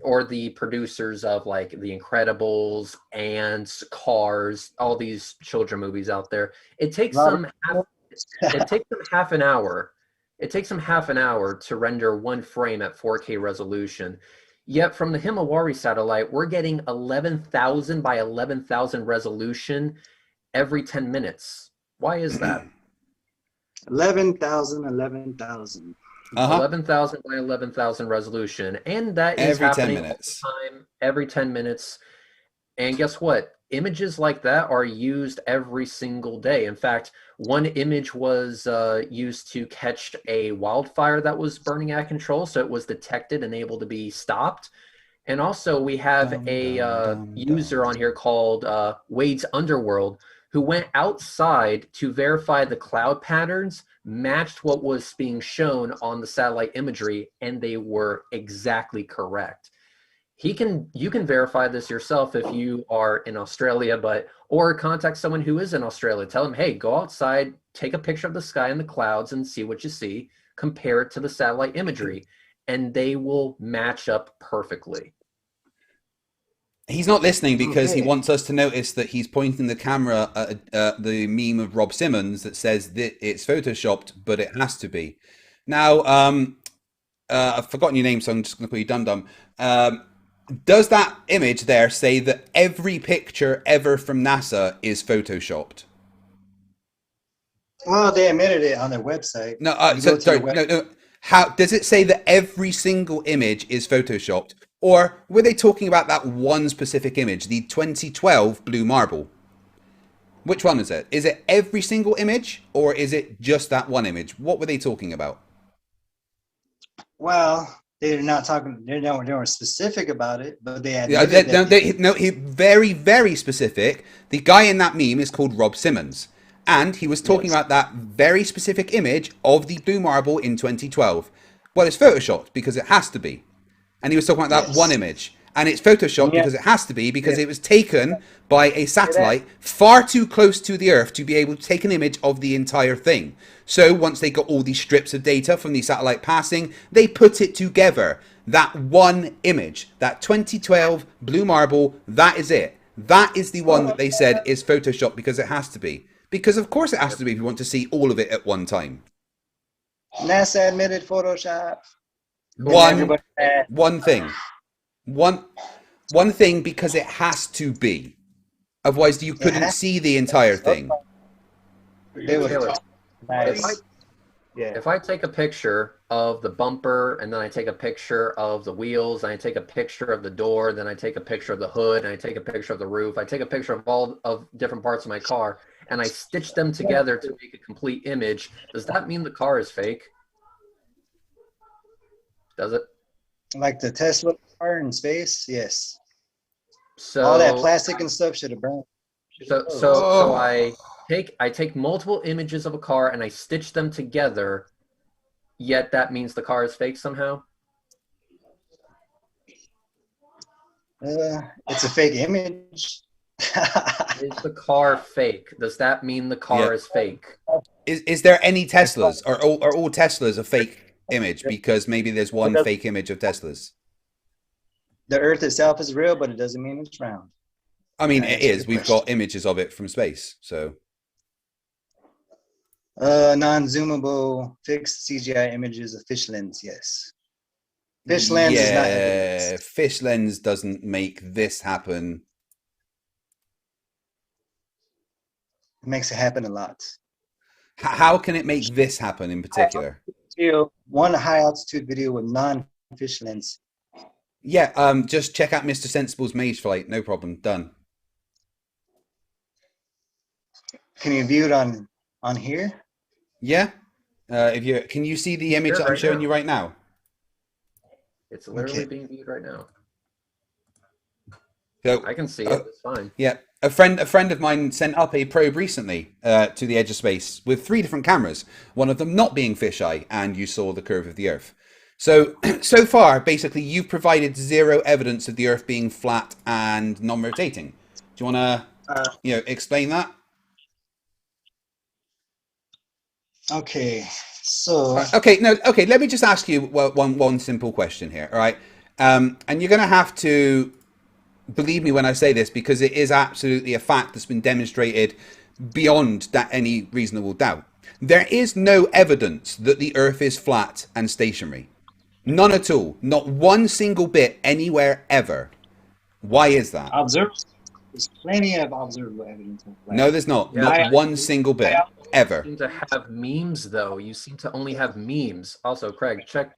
Or the producers of like The Incredibles, Ants, Cars, all these children movies out there. It takes them half an hour. It takes them half an hour to render one frame at 4K resolution. Yet from the Himawari satellite, we're getting 11,000 by 11,000 resolution every 10 minutes. Why is that? 11,000. 11,000 by 11,000 resolution, and that is every 10 happening minutes. all the time, every 10 minutes. And guess what? Images like that are used every single day. In fact, one image was used to catch a wildfire that was burning out of control, so it was detected and able to be stopped. And also, we have a user on here called Wade's Underworld, who went outside to verify the cloud patterns matched what was being shown on the satellite imagery, and they were exactly correct. You can verify this yourself if you are in Australia, or contact someone who is in Australia. Tell them, hey, go outside, take a picture of the sky and the clouds and see what you see, compare it to the satellite imagery, and they will match up perfectly. He's not listening because he Okay. wants us to notice that he's pointing the camera at the meme of Rob Simmons that says that it's photoshopped, but it has to be. Now, I've forgotten your name, so I'm just going to call you Dum Dum. Does that image there say that every picture ever from NASA is photoshopped? Well, they admitted it on their website. No, You go to sorry, the no. How does it say that every single image is photoshopped, or were they talking about that one specific image, the 2012 blue marble? Which one is it? Is it every single image, or is it just that one image? What were they talking about? Well, they're not talking. They weren't specific about it, but they Yeah, admitted that. he very, very specific. The guy in that meme is called Rob Simmons, and he was talking Yes. about that very specific image of the blue marble in 2012. Well, it's photoshopped because it has to be, and he was talking about that one Yes. image, and it's photoshopped Yeah. because it has to be because Yeah. it was taken by a satellite far too close to the Earth to be able to take an image of the entire thing. So once they got all these strips of data from the satellite passing, they put it together. That one image, that 2012 blue marble, that is it. That is the one that they said is photoshopped because it has to be. Because of course it has to be if you want to see all of it at one time. NASA admitted Photoshop. And One everybody had- one thing. One thing because it has to be. Otherwise you couldn't has- see the entire thing. They were Taylor, nice. Yeah. if I take a picture of the bumper and then I take a picture of the wheels and I take a picture of the door, then I take a picture of the hood and I take a picture of the roof, I take a picture of all of different parts of my car and I stitch them together to make a complete image, does that mean the car is fake? Does it? Like the Tesla car in space, yes. So All that plastic and stuff should have burned. So I take multiple images of a car and I stitch them together, yet that means the car is fake somehow? It's a fake image. Is the car fake? Does that mean the car is fake? Is there any Teslas? Are all Teslas a fake image? Because maybe there's one fake image of Teslas. The Earth itself is real, but it doesn't mean it's round. I mean, That's it is. the We've question. got images of it from space. So Non-zoomable fixed CGI images of fish lens, yes. Fish lens is not evidence. fish lens doesn't make this happen. It makes it happen a lot. How can it make this happen in particular? One high altitude video with non-fish lens. Yeah, just check out Mr. Sensible's Mage Flight. No problem. Done. Can you view it on here? Yeah. Can you see the image Sure, that I'm right showing now. you right now? It's literally Okay. being viewed right now. So I can see it. It's fine. yeah, a friend of mine sent up a probe recently to the edge of space with 3 different cameras. One of them not being fisheye, and you saw the curve of the Earth. So far, basically, you've provided 0 evidence of the Earth being flat and non-rotating. Do you want to, explain that? Okay, so Okay, let me just ask you one simple question here, all right? And you're going to have to believe me when I say this, because it is absolutely a fact that's been demonstrated beyond any reasonable doubt. There is no evidence that the Earth is flat and stationary. None at all. Not one single bit anywhere ever. Why is that? there's plenty of observable evidence of flat. No, there's not. Yeah, Not one single bit ever. You seem to have memes, though. You seem to only have memes. Also, Craig, check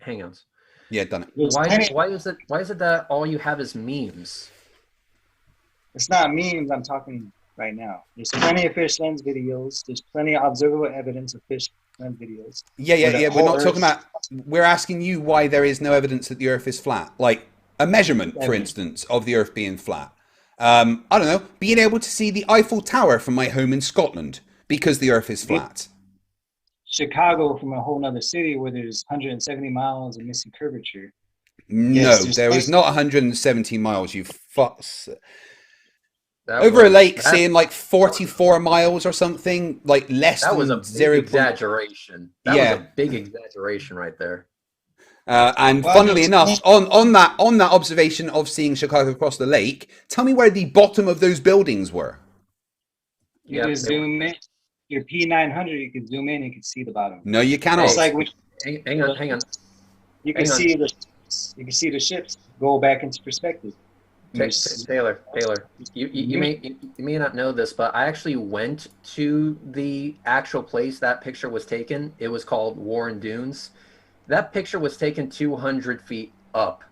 Hangouts. Yeah, done it. There's Why plenty- is it that all you have is memes? It's not memes I'm talking right now. There's plenty of fish lens videos. There's plenty of observable evidence of fish lens videos. Yeah. the We're whole not talking Earth- about. We're asking you why there is no evidence that the Earth is flat. Like a measurement, for Evidence. instance, of the Earth being flat. I don't know. Being able to see the Eiffel Tower from my home in Scotland because the Earth is flat. Chicago from a whole nother city where there's 170 miles of missing curvature. No, Yes, there was there's- not 170 miles. You fucks. That Over a was- lake, that- saying like 44 miles or something, like less That was a than big 0. exaggeration. That Yeah. was a big exaggeration right there. And funnily enough, on that observation of seeing Chicago across the lake, tell me where the bottom of those buildings were. You just zoom in. Your P900, you can zoom in and you can see the bottom. No, you cannot. It's like when, hang on. You can see the ships go back into perspective. Taylor, you may not know this, but I actually went to the actual place that picture was taken. It was called Warren Dunes. That picture was taken 200 feet up.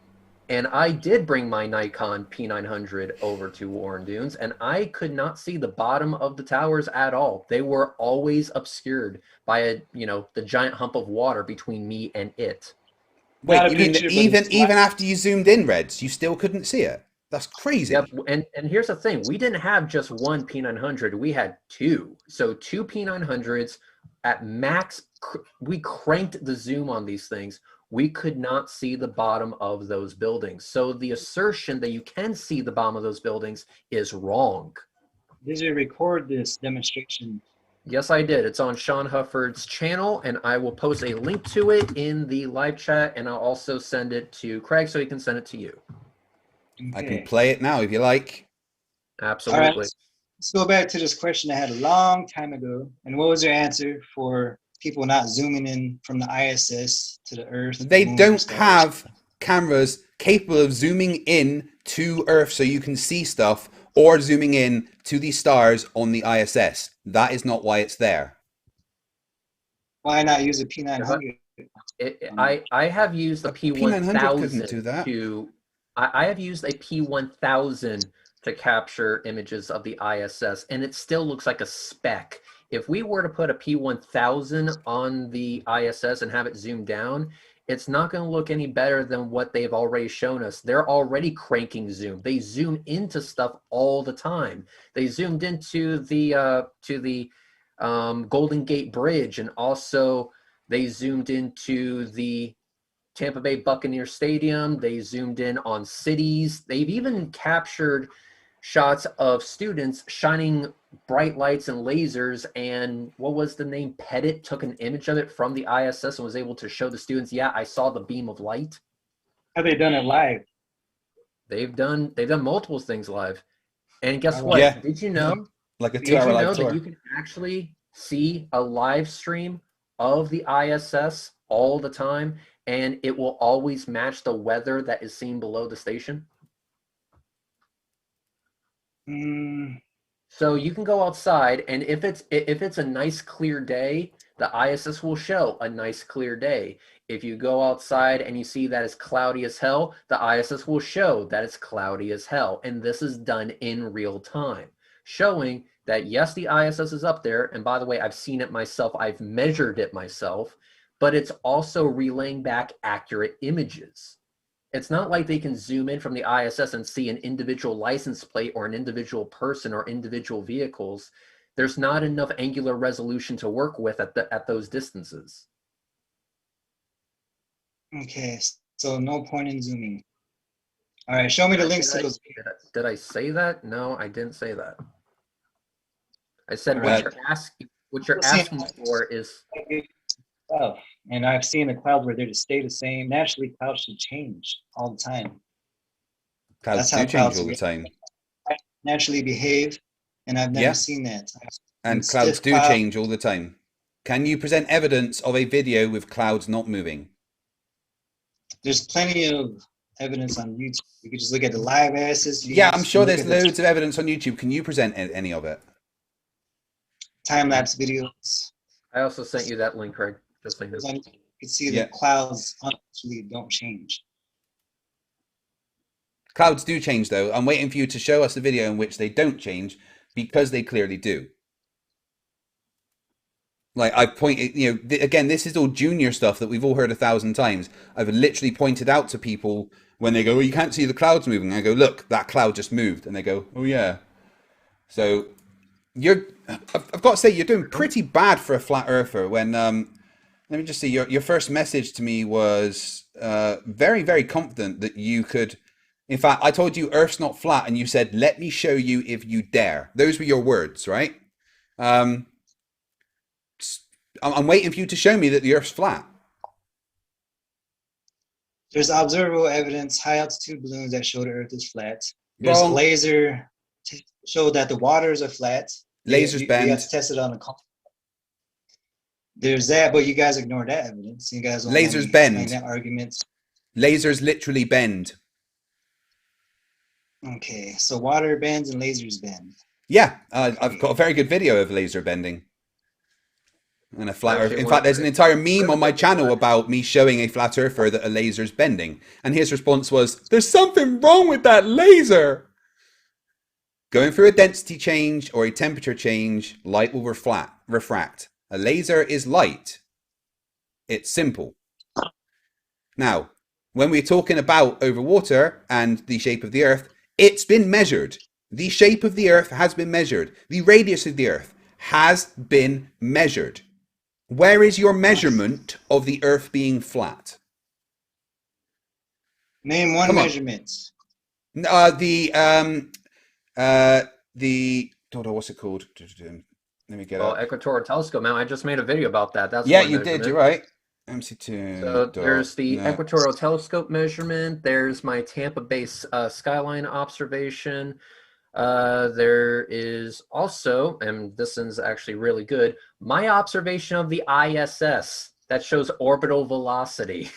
And I did bring my Nikon P900 over to Warren Dunes, and I could not see the bottom of the towers at all. They were always obscured by the giant hump of water between me and it. Wait, you mean even after you zoomed in, Reds, you still couldn't see it? That's crazy. Yep, and here's the thing. We didn't have just one P900. We had two. So two P900s at max. We cranked the zoom on these things. We could not see the bottom of those buildings. So the assertion that you can see the bottom of those buildings is wrong. Did you record this demonstration? Yes, I did. It's on Sean Hufford's channel, and I will post a link to it in the live chat, and I'll also send it to Craig so he can send it to you. Okay. I can play it now if you like. Absolutely. All right, let's go back to this question I had a long time ago. And what was your answer for people not zooming in from the ISS to the Earth? They don't have cameras capable of zooming in to Earth so you can see stuff, or zooming in to the stars on the ISS. That is not why it's there. Why not use a P900? I have used the P1000 to... I have used a P1000 to capture images of the ISS, and it still looks like a speck. If we were to put a P1000 on the ISS and have it zoom down, it's not going to look any better than what they've already shown us. They're already cranking zoom. They zoom into stuff all the time. They zoomed into the Golden Gate Bridge, and also they zoomed into the Tampa Bay Buccaneer Stadium. They zoomed in on cities. They've even captured shots of students shining bright lights and lasers. And what was the name? Pettit took an image of it from the ISS and was able to show the students, yeah, I saw the beam of light. Have they done it live? They've done multiple things live. And guess what? Yeah. Did you know? Like a Did you know tour. that you can actually see a live stream of the ISS all the time, and it will always match the weather that is seen below the station? So you can go outside, and if it's a nice clear day, the ISS will show a nice clear day. If you go outside and you see that it's cloudy as hell, the ISS will show that it's cloudy as hell. And this is done in real time, showing that yes, the ISS is up there. And by the way, I've seen it myself. I've measured it myself, but it's also relaying back accurate images. It's not like they can zoom in from the ISS and see an individual license plate or an individual person or individual vehicles. There's not enough angular resolution to work with at those distances. Okay, so no point in zooming. All right, show me the links to those. Did I say that? No, I didn't say that. I said Right. what you're asking for is... And I've seen the clouds where they stay the same. Naturally, clouds should change all the time. Clouds do change all the time. Naturally behave, and I've never seen that. And clouds do change all the time. Can you present evidence of a video with clouds not moving? There's plenty of evidence on YouTube. You can just look at the live asses. Yeah, I'm sure there's loads of evidence on YouTube. Can you present any of it? Time-lapse videos. I also sent you that link, Craig. Just like this. You can see the clouds actually don't change. Clouds do change, though. I'm waiting for you to show us a video in which they don't change, because they clearly do. Like I pointed, again, this is all junior stuff that we've all heard 1,000 times. I've literally pointed out to people when they go, "Well, you can't see the clouds moving." I go, "Look, that cloud just moved," and they go, "Oh yeah." So I've got to say, you're doing pretty bad for a flat earther. When let me just see, your first message to me was very, very confident that you could. In fact, I told you Earth's not flat, and you said, "Let me show you if you dare." Those were your words, right? I'm waiting for you to show me that the Earth's flat. There's observable evidence, high altitude balloons that show the Earth is flat. There's Wrong. laser show that the waters are flat. Lasers you bend. got to test it on a. There's that, but you guys ignore that evidence. You guys don't Lasers bend. that arguments. Lasers literally bend. Okay, so water bends and lasers bend. Yeah, I've got a very good video of laser bending and a flat Earth. In fact, there's an entire meme on my channel about me showing a flat earther that a laser's bending, and his response was, "There's something wrong with that laser." Going through a density change or a temperature change, light will refract. A laser is light. It's simple. Now, when we're talking about over water and the shape of the Earth, it's been measured. The shape of the Earth has been measured. The radius of the Earth has been measured. Where is your measurement of the Earth being flat? Name one measurement. What's it called? Let me get it. Equatorial telescope, man. I just made a video about that. That's yeah, you did. You're right. MC2. So there's the equatorial telescope measurement. There's my Tampa Bay skyline observation. There is also, and this one's actually really good, my observation of the ISS that shows orbital velocity.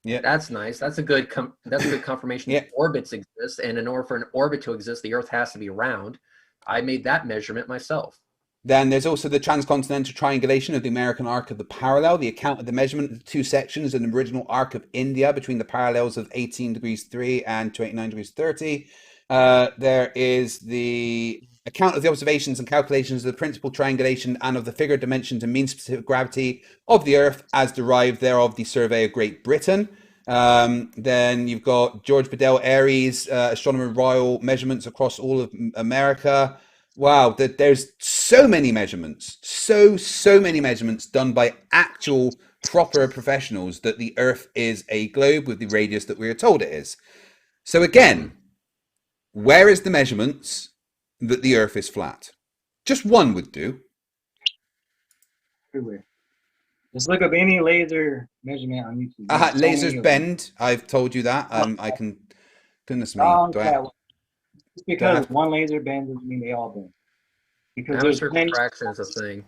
Yeah, that's nice. That's a good confirmation that orbits exist, and in order for an orbit to exist, the Earth has to be round. I made that measurement myself. Then there's also the transcontinental triangulation of the American arc of the parallel, the account of the measurement of the two sections in the original arc of India between the parallels of 18 degrees 3 and 29 degrees 30. There is the account of the observations and calculations of the principal triangulation and of the figure dimensions and mean specific gravity of the Earth as derived thereof the survey of Great Britain. Then you've got George Bedell Airy's Astronomer Royal measurements across all of America. Wow, there's so many measurements, so many measurements done by actual proper professionals that the Earth is a globe with the radius that we are told it is. So again, where is the measurements that the Earth is flat? Just one would do. Everywhere. Just look up any laser measurement on YouTube. Lasers bend. I've told you that. I can. Goodness me. Just because one laser bends doesn't mean they all bend. Because there's fractions of thing.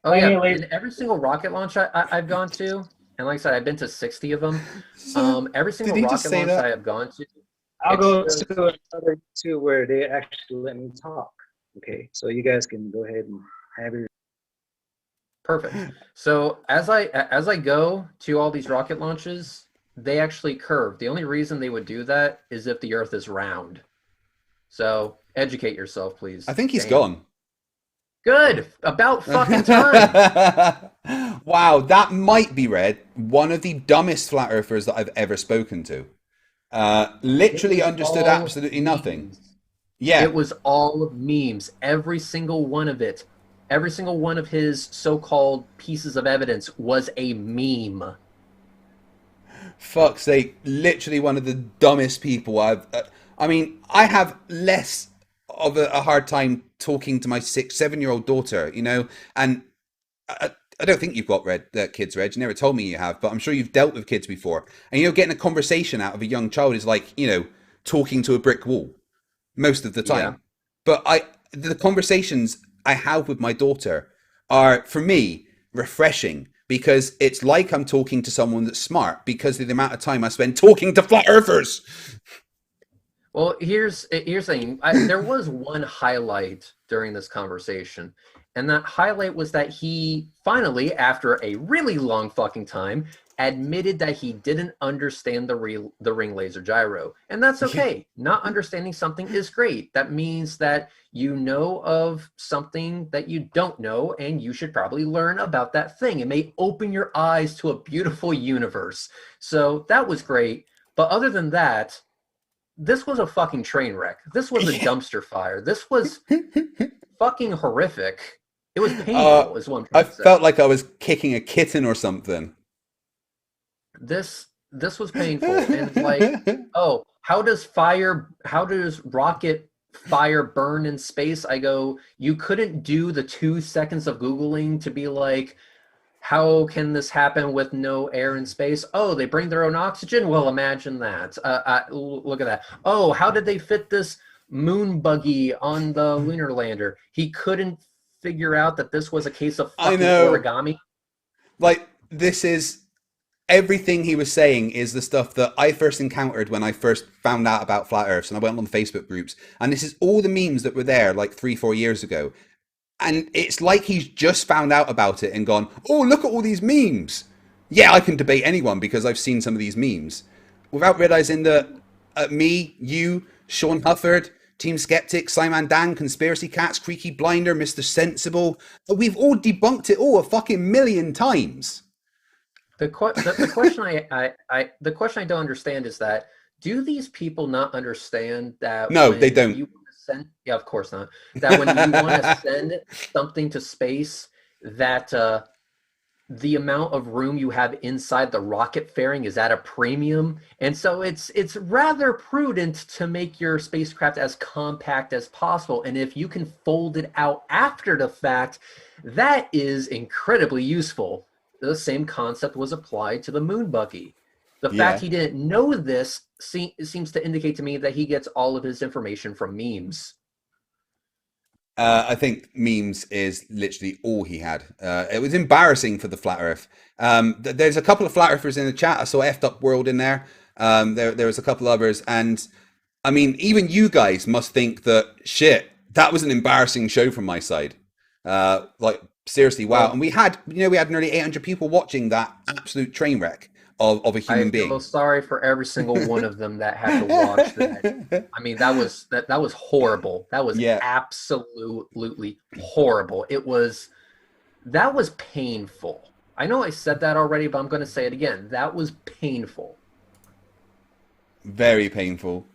Oh yeah, and every single rocket launch I've gone to, and like I said, I've been to 60 of them. Every single rocket launch I have gone to. I'll go to another two where they actually let me talk. Okay, so you guys can go ahead and have your. Perfect. So as I go to all these rocket launches, they actually curve. The only reason they would do that is if the Earth is round. So educate yourself, please. I think he's gone. Good. About fucking time. Wow, that might be one of the dumbest flat earthers that I've ever spoken to. Literally understood absolutely nothing. Yeah. It was all memes. Every single one of it. Every single one of his so-called pieces of evidence was a meme. Fuck's sake. Literally one of the dumbest people I've... I mean, I have less of a hard time talking to my 7-year-old daughter, you know, and I don't think you've got kids, Reg. You never told me you have, but I'm sure you've dealt with kids before. And, you know, getting a conversation out of a young child is like, you know, talking to a brick wall most of the time. Yeah. But the conversations I have with my daughter are, for me, refreshing because it's like I'm talking to someone that's smart because of the amount of time I spend talking to flat earthers. Well, here's the thing. There was one highlight during this conversation, and that highlight was that he finally, after a really long fucking time, admitted that he didn't understand the ring laser gyro. And that's okay. Not understanding something is great. That means that you know of something that you don't know, and you should probably learn about that thing. It may open your eyes to a beautiful universe. So that was great. But other than that, this was a fucking train wreck. This was a dumpster fire. This was fucking horrific. It was painful, is one. I felt like I was kicking a kitten or something. This was painful, and it's like, oh, how does rocket fire burn in space? I go, you couldn't do the 2 seconds of Googling to be like, how can this happen with no air in space? Oh, they bring their own oxygen? Well, imagine that. Look at that. Oh, how did they fit this moon buggy on the lunar lander? He couldn't figure out that this was a case of I fucking know. origami. Like, this is... Everything he was saying is the stuff that I first encountered when I first found out about flat Earths, and I went on the Facebook groups, and this is all the memes that were there like 3-4 years ago. And it's like he's just found out about it and gone, oh, look at all these memes. Yeah, I can debate anyone because I've seen some of these memes. Without realizing that me, you, Sean Hufford, Team Skeptic, Simon Dan, Conspiracy Cats, Creaky Blinder, Mr. Sensible, we've all debunked it all a fucking million times. The question the question I don't understand is that, do these people not understand that? No, they don't. Yeah, of course not. That when you want to send something to space, that the amount of room you have inside the rocket fairing is at a premium, and so it's rather prudent to make your spacecraft as compact as possible. And if you can fold it out after the fact, that is incredibly useful. The same concept was applied to the moon buggy. The fact he didn't know this seems to indicate to me that he gets all of his information from memes. I think memes is literally all he had. It was embarrassing for the Flat Earth. There's a couple of Flat Earthers in the chat. I saw F'd Up World in there. There was a couple others. And I mean, even you guys must think that, shit, that was an embarrassing show from my side. Like, seriously, wow. And we had nearly 800 people watching that absolute train wreck of a human being. I feel sorry for every single one of them that had to watch that. I mean, that was horrible. That was absolutely horrible. That was painful. I know I said that already, but I'm going to say it again. That was painful. Very painful.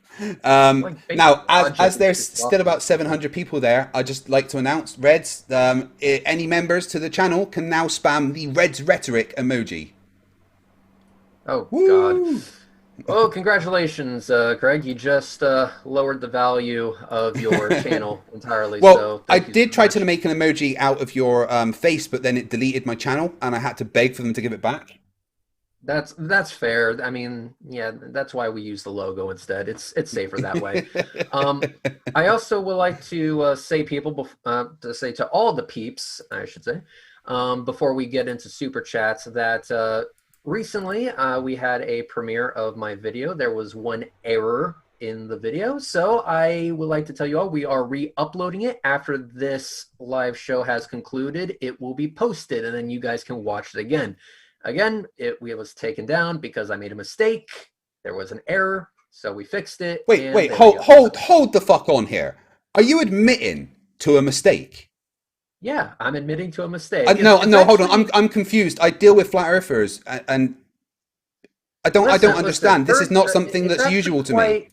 Now, as there's still about 700 people there, I'd just like to announce, Reds, any members to the channel can now spam the Reds Rhetoric emoji. Oh, woo! God. Oh, congratulations, Greg. You just lowered the value of your channel entirely. Well, so I did try to make an emoji out of your face, but then it deleted my channel, and I had to beg for them to give it back. That's fair. I mean, yeah, that's why we use the logo instead. It's safer that way. I also would like to say to all the peeps, I should say, before we get into super chats, that recently we had a premiere of my video. There was one error in the video, so I would like to tell you all we are re-uploading it after this live show has concluded. It will be posted, and then you guys can watch it again. Again, it was taken down because I made a mistake. There was an error, so we fixed it. Wait, hold the fuck on here. Are you admitting to a mistake? Yeah, I'm admitting to a mistake. No, hold on. I'm confused. I deal with flat earthers, and I don't understand. This is not something that's usual to me.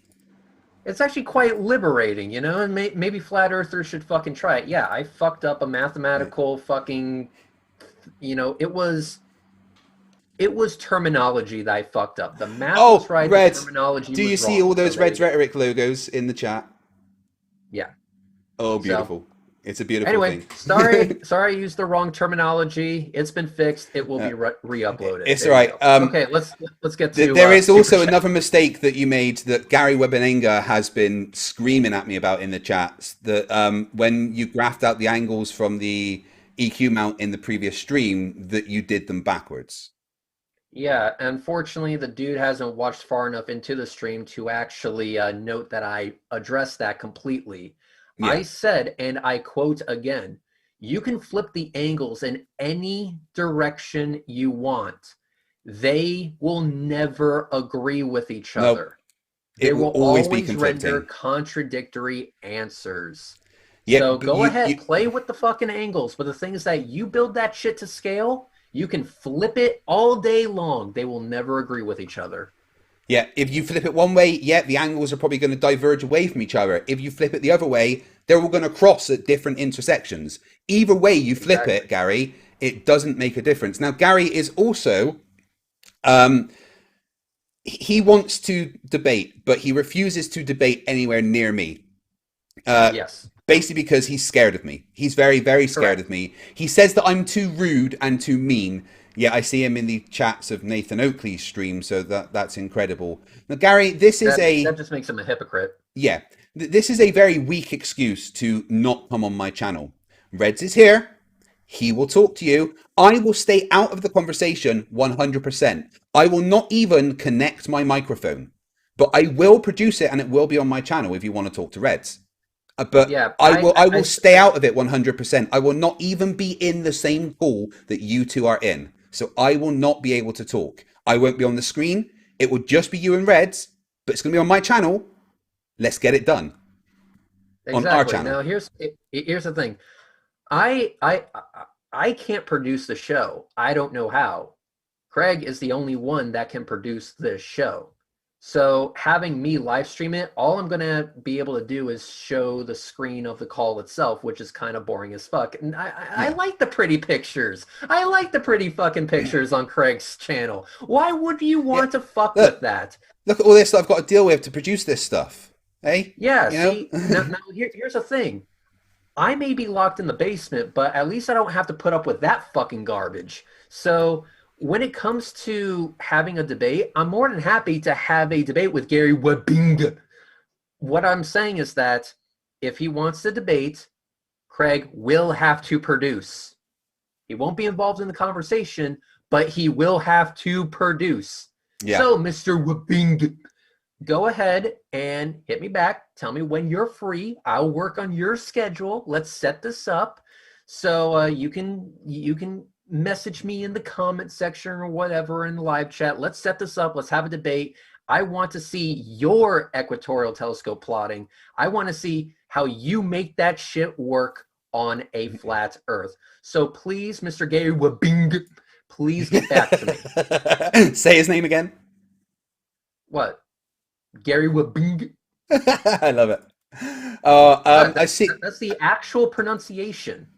It's actually quite liberating, you know, and maybe flat earthers should fucking try it. Yeah, I fucked up a mathematical fucking, you know, it was terminology that I fucked up. The math was right, Reds, the terminology was wrong. Do you see all those Reds Rhetoric logos in the chat? Yeah. Oh, beautiful. It's a beautiful thing. Sorry I used the wrong terminology. It's been fixed. It will be re-uploaded. It's all right. Okay, let's get to there is also another mistake that you made that Gary Webenenga has been screaming at me about in the chats, that when you graphed out the angles from the EQ mount in the previous stream, that you did them backwards. Yeah, unfortunately, the dude hasn't watched far enough into the stream to actually note that I addressed that completely. Yeah. I said, and I quote again, you can flip the angles in any direction you want. They will never agree with each other. They will always be render contradictory answers. Yeah, so go ahead, play with the fucking angles. But the thing is that you build that shit to scale, you can flip it all day long. They will never agree with each other. Yeah, if you flip it one way, the angles are probably going to diverge away from each other. If you flip it the other way, they're all going to cross at different intersections. Either way you flip it, Gary, it doesn't make a difference. Now, Gary is also, he wants to debate, but he refuses to debate anywhere near me. Yes. basically because he's scared of me. He's very, very scared of me. He says that I'm too rude and too mean. Yeah, I see him in the chats of Nathan Oakley's stream, so that's incredible. Now, Gary, this is that just makes him a hypocrite. Yeah, this is a very weak excuse to not come on my channel. Reds is here. He will talk to you. I will stay out of the conversation 100%. I will not even connect my microphone, but I will produce it and it will be on my channel if you want to talk to Reds. But yeah, I will stay out of it 100%. I will not even be in the same call that you two are in. So I will not be able to talk. I won't be on the screen. It will just be you and Reds, but it's going to be on my channel. Let's get it done. Exactly. On our channel. Now here's the thing. I can't produce the show. I don't know how. Craig is the only one that can produce this show. So having me live stream it, all I'm going to be able to do is show the screen of the call itself, which is kind of boring as fuck. And I like the pretty pictures. I like the pretty fucking pictures on Craig's channel. Why would you want to fuck with that? Look at all this I've got to deal with to produce this stuff. Hey? Yeah, see, now here's the thing. I may be locked in the basement, but at least I don't have to put up with that fucking garbage. So when it comes to having a debate, I'm more than happy to have a debate with Gary Webbing. What I'm saying is that if he wants to debate, Craig will have to produce. He won't be involved in the conversation, but he will have to produce. Yeah. So, Mr. Webbing, go ahead and hit me back. Tell me when you're free. I'll work on your schedule. Let's set this up. So you can message me in the comment section or whatever in the live chat. Let's set this up. Let's have a debate. I want to see your equatorial telescope plotting. I want to see how you make that shit work on a flat Earth. So please, Mr. Gary Webbing, please get back to me. Say his name again. What? Gary Webbing. I love it. I see. That's the actual pronunciation.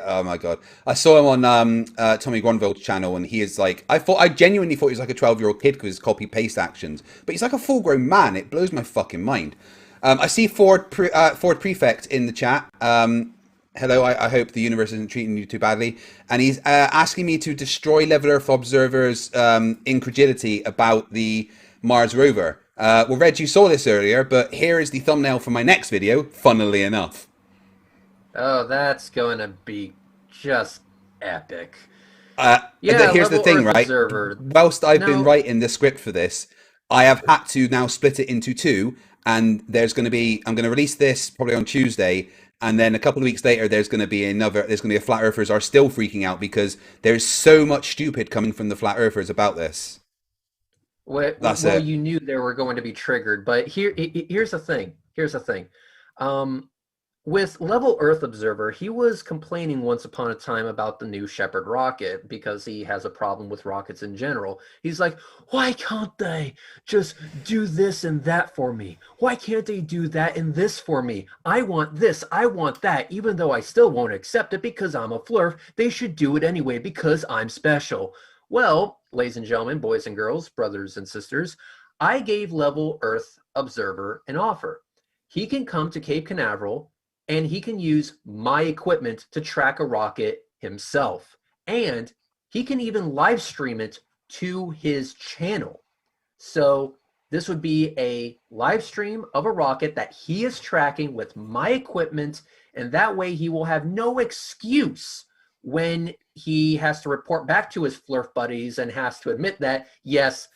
Oh my god! I saw him on Tommy Gronville's channel, and he is like, I genuinely thought he was like a 12-year-old kid because his copy paste actions, but he's like a full-grown man. It blows my fucking mind. I see Ford Prefect in the chat. Hello, I hope the universe isn't treating you too badly. And he's asking me to destroy Level Earth Observer's incredulity about the Mars rover. Well, Reg, you saw this earlier, but here is the thumbnail for my next video, funnily enough. Oh, that's going to be just epic. Here's the thing, right? Whilst I've been writing the script for this, I have had to now split it into two, and I'm going to release this probably on Tuesday, and then a couple of weeks later, there's going to be a Flat Earthers are still freaking out because there's so much stupid coming from the Flat Earthers about this. Well, you knew they were going to be triggered, but here's the thing. With Level Earth Observer, he was complaining once upon a time about the New Shepard rocket because he has a problem with rockets in general. He's like, why can't they just do this and that for me? Why can't they do that and this for me? I want this, I want that, even though I still won't accept it because I'm a Flerf. They should do it anyway because I'm special. Well, ladies and gentlemen, boys and girls, brothers and sisters, I gave Level Earth Observer an offer. He can come to Cape Canaveral and he can use my equipment to track a rocket himself. And he can even live stream it to his channel. So this would be a live stream of a rocket that he is tracking with my equipment. And that way he will have no excuse when he has to report back to his Flerf buddies and has to admit that, yes,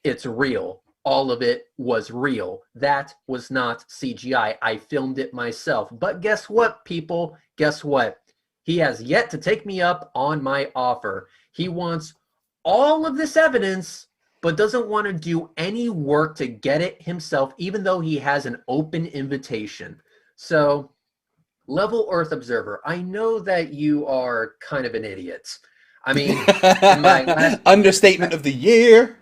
it's real. All of it was real. That was not CGI. I filmed it myself. But guess what, people? Guess what? He has yet to take me up on my offer. He wants all of this evidence, but doesn't want to do any work to get it himself, even though he has an open invitation. So, Level Earth Observer, I know that you are kind of an idiot. I mean, understatement of the year.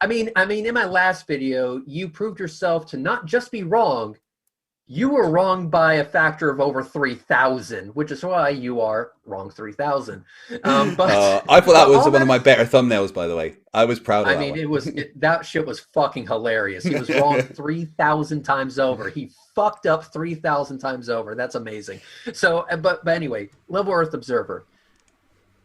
I mean, in my last video, you proved yourself to not just be wrong, You were wrong by a factor of over 3,000, which is why you are wrong 3,000. But I thought that was all one of my that, better thumbnails, by the way. I was proud of I that mean, one. that shit was fucking hilarious. He was wrong 3,000 times over. He fucked up 3,000 times over. That's amazing. So, but anyway, Level Earth Observer.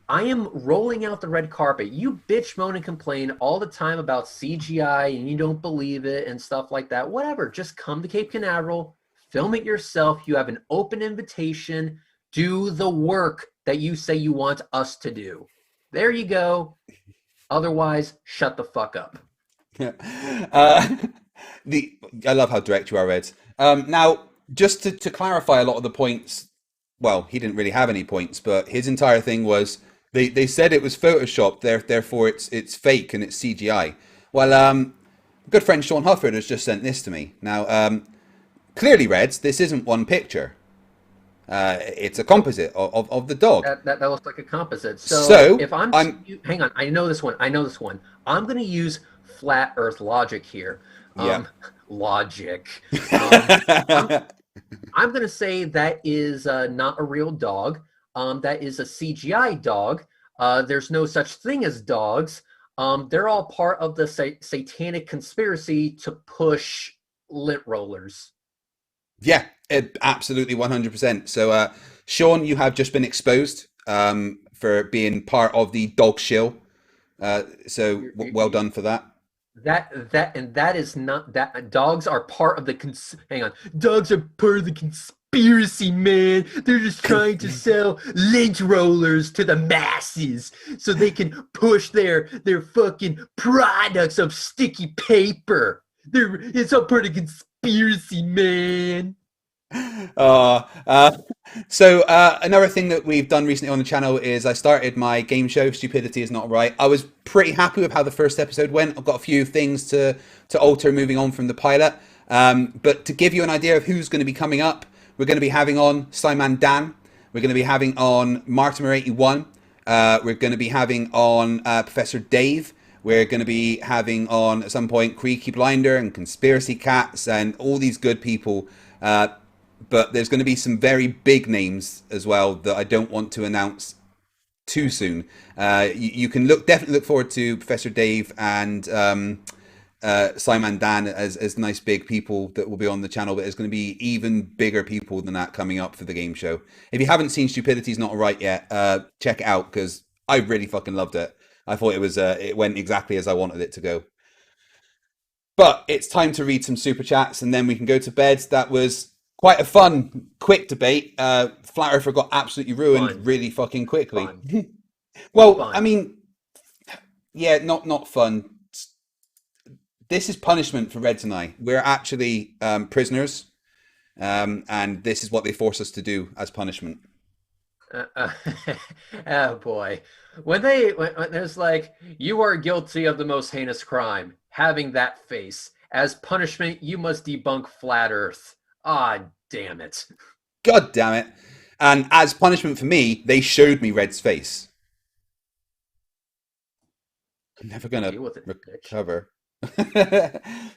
I am rolling out the red carpet. You bitch, moan, and complain all the time about CGI and you don't believe it and stuff like that. Whatever. Just come to Cape Canaveral, film it yourself. You have an open invitation. Do the work that you say you want us to do. There you go. Otherwise, shut the fuck up. I love how direct you are, Reds. Now, just to clarify a lot of the points, well, he didn't really have any points, but his entire thing was they said it was photoshopped, therefore it's fake and it's CGI. Well, good friend Sean Hufford has just sent this to me. Now, clearly, Reds, this isn't one picture. It's a composite of the dog. That looks like a composite. So if I'm hang on, I know this one. I'm going to use flat Earth logic here. Logic. I'm going to say that is not a real dog. That is a CGI dog. There's no such thing as dogs. They're all part of the satanic conspiracy to push lint rollers. Yeah, absolutely 100%. So, Sean, you have just been exposed for being part of the dog shill. So well done for that. That is not that. Dogs are part of the hang on. Dogs are part of the conspiracy, man. They're just trying to sell lint rollers to the masses so they can push their fucking products of sticky paper. It's all part of conspiracy, man. So another thing that we've done recently on the channel is I started my game show, Stupidity Is Not Right. I was pretty happy with how the first episode went. I've got a few things to alter moving on from the pilot. But to give you an idea of who's going to be coming up, we're going to be having on Simon Dan. We're going to be having on Martimer81. We're going to be having on Professor Dave. We're going to be having on, at some point, Creaky Blinder and Conspiracy Cats and all these good people. But there's going to be some very big names as well that I don't want to announce too soon. You can definitely look forward to Professor Dave and Simon Dan as nice big people that will be on the channel, but there's going to be even bigger people than that coming up for the game show. If you haven't seen Stupidity's Not Right yet, check it out because I really fucking loved it. I thought it went exactly as I wanted it to go. But it's time to read some super chats and then we can go to bed. That was quite a fun, quick debate. Flat Earther got absolutely ruined really fucking quickly. Well, I mean, yeah, not fun. This is punishment for Reds and I. We're actually prisoners, and this is what they force us to do as punishment. Oh boy. When there's like, you are guilty of the most heinous crime, having that face. As punishment, you must debunk Flat Earth. Ah, damn it. God damn it. And as punishment for me, they showed me Red's face. I'm never going to recover.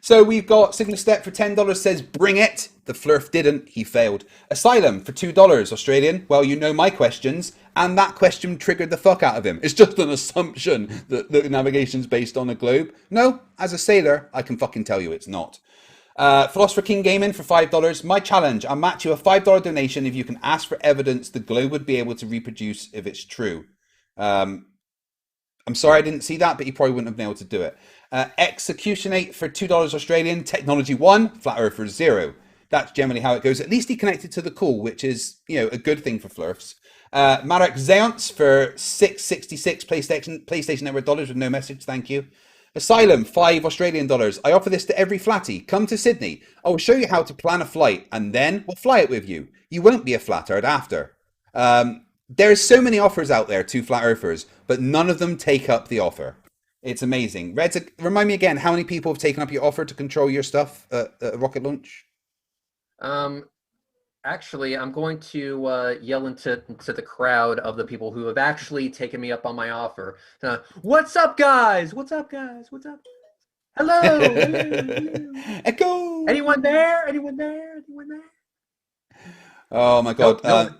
So we've got Signal Step for $10 says, bring it. The Flerf didn't. He failed. Asylum for $2 Australian. Well, you know my questions. And that question triggered the fuck out of him. It's just an assumption that the navigation's based on a globe. No, as a sailor, I can fucking tell you it's not. Philosopher King Gaming for $5. My challenge, I'll match you a $5 donation if you can ask for evidence the globe would be able to reproduce if it's true. I'm sorry I didn't see that, but you probably wouldn't have been able to do it. Executionate for $2 Australian. Technology 1, Flat Earth for 0. That's generally how it goes. At least he connected to the call, which is, a good thing for Flerfs. Marek Zeonts for $6.66 PlayStation Network dollars with no message, thank you. Asylum, $5 Australian dollars. I offer this to every flatty. Come to Sydney. I will show you how to plan a flight, and then we'll fly it with you. You won't be a flat earth after. There's so many offers out there to flat earthers, but none of them take up the offer. It's amazing. Reds, remind me again, how many people have taken up your offer to control your stuff at a rocket launch? Actually, I'm going to yell into the crowd of the people who have actually taken me up on my offer. What's up, guys? What's up, guys? What's up? Hello. Hello. Echo. Anyone there? Anyone there? Anyone there? Oh my God. No.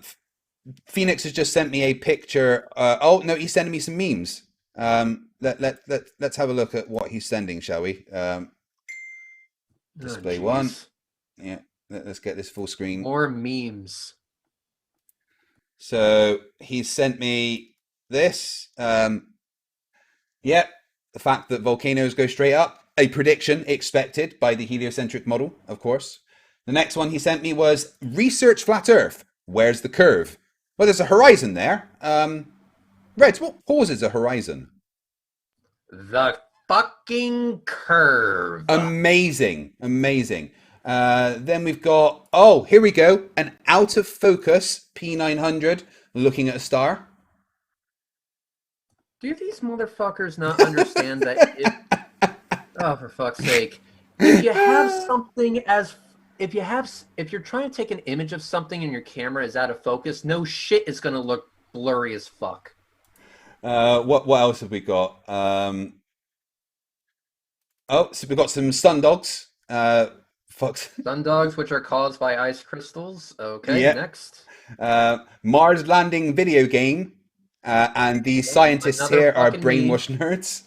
Phoenix has just sent me a picture. Oh no, he's sending me some memes. Let's have a look at what he's sending, shall we? Display one. Jeez. Yeah, let's get this full screen. More memes. So he's sent me this. Yeah, the fact that volcanoes go straight up, a prediction expected by the heliocentric model, of course. The next one he sent me was research flat Earth. Where's the curve? Well, there's a horizon there. Reds, what causes a horizon? The fucking curve. Amazing, amazing. Then we've got, oh, here we go, an out of focus P900 looking at a star. Do these motherfuckers not understand that? Oh, for fuck's sake! If you have something if you're trying to take an image of something and your camera is out of focus, no shit, it's gonna look blurry as fuck. What else have we got? Oh, so we've got some sundogs. Sundogs, which are caused by ice crystals. Okay, yeah. Next. Mars landing video game. And these scientists here are brainwashed nerds.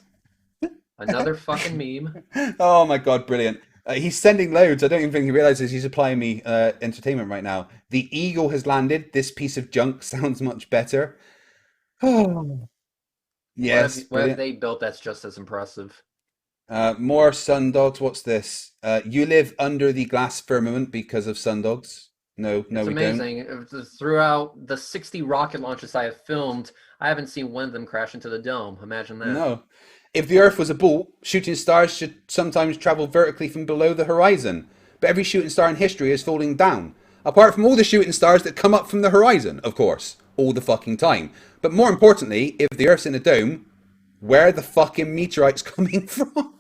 Another fucking meme. Oh my God, brilliant. He's sending loads. I don't even think he realizes he's applying me entertainment right now. The eagle has landed. This piece of junk sounds much better. Oh. Yes. What have they built that's just as impressive? More sundogs. What's this? You live under the glass firmament because of sundogs. No, we amazing. don't. Throughout the 60 rocket launches I have filmed, I haven't seen one of them crash into the dome. Imagine that. No. If the Earth was a ball, shooting stars should sometimes travel vertically from below the horizon. But every shooting star in history is falling down. Apart from all the shooting stars that come up from the horizon, of course. All the fucking time. But more importantly, if the Earth's in a dome, where are the fucking meteorites coming from?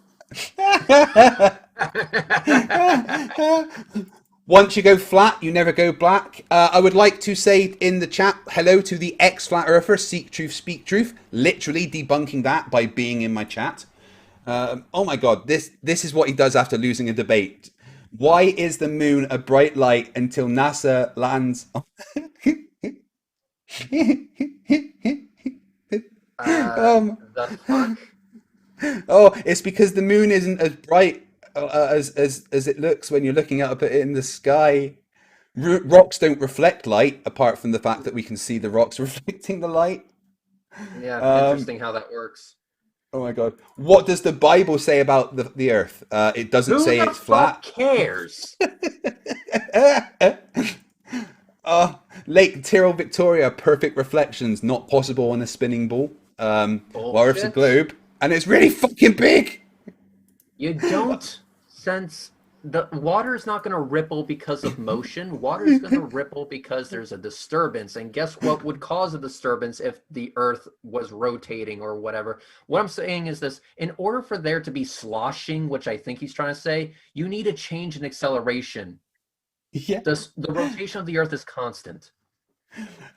Once you go flat, you never go black. I would like to say in the chat, hello to the ex-flat earther, Seek Truth, Speak Truth. Literally debunking that by being in my chat. Oh my God, this is what he does after losing a debate. Why is the moon a bright light until NASA lands? The fuck? Oh, it's because the moon isn't as bright as it looks when you're looking up at it in the sky. Rocks don't reflect light, apart from the fact that we can see the rocks reflecting the light. Yeah, interesting how that works. Oh my God. What does the Bible say about the Earth? It doesn't say it's flat. Who cares? Lake Tyrrell, Victoria, perfect reflections, not possible on a spinning ball. Well, Earth's a globe, and it's really fucking big. You don't sense the water is not going to ripple because of motion. Water is going to ripple because there's a disturbance. And guess what would cause a disturbance if the Earth was rotating or whatever? What I'm saying is this: in order for there to be sloshing, which I think he's trying to say, you need a change in acceleration. Yeah. The rotation of the Earth is constant.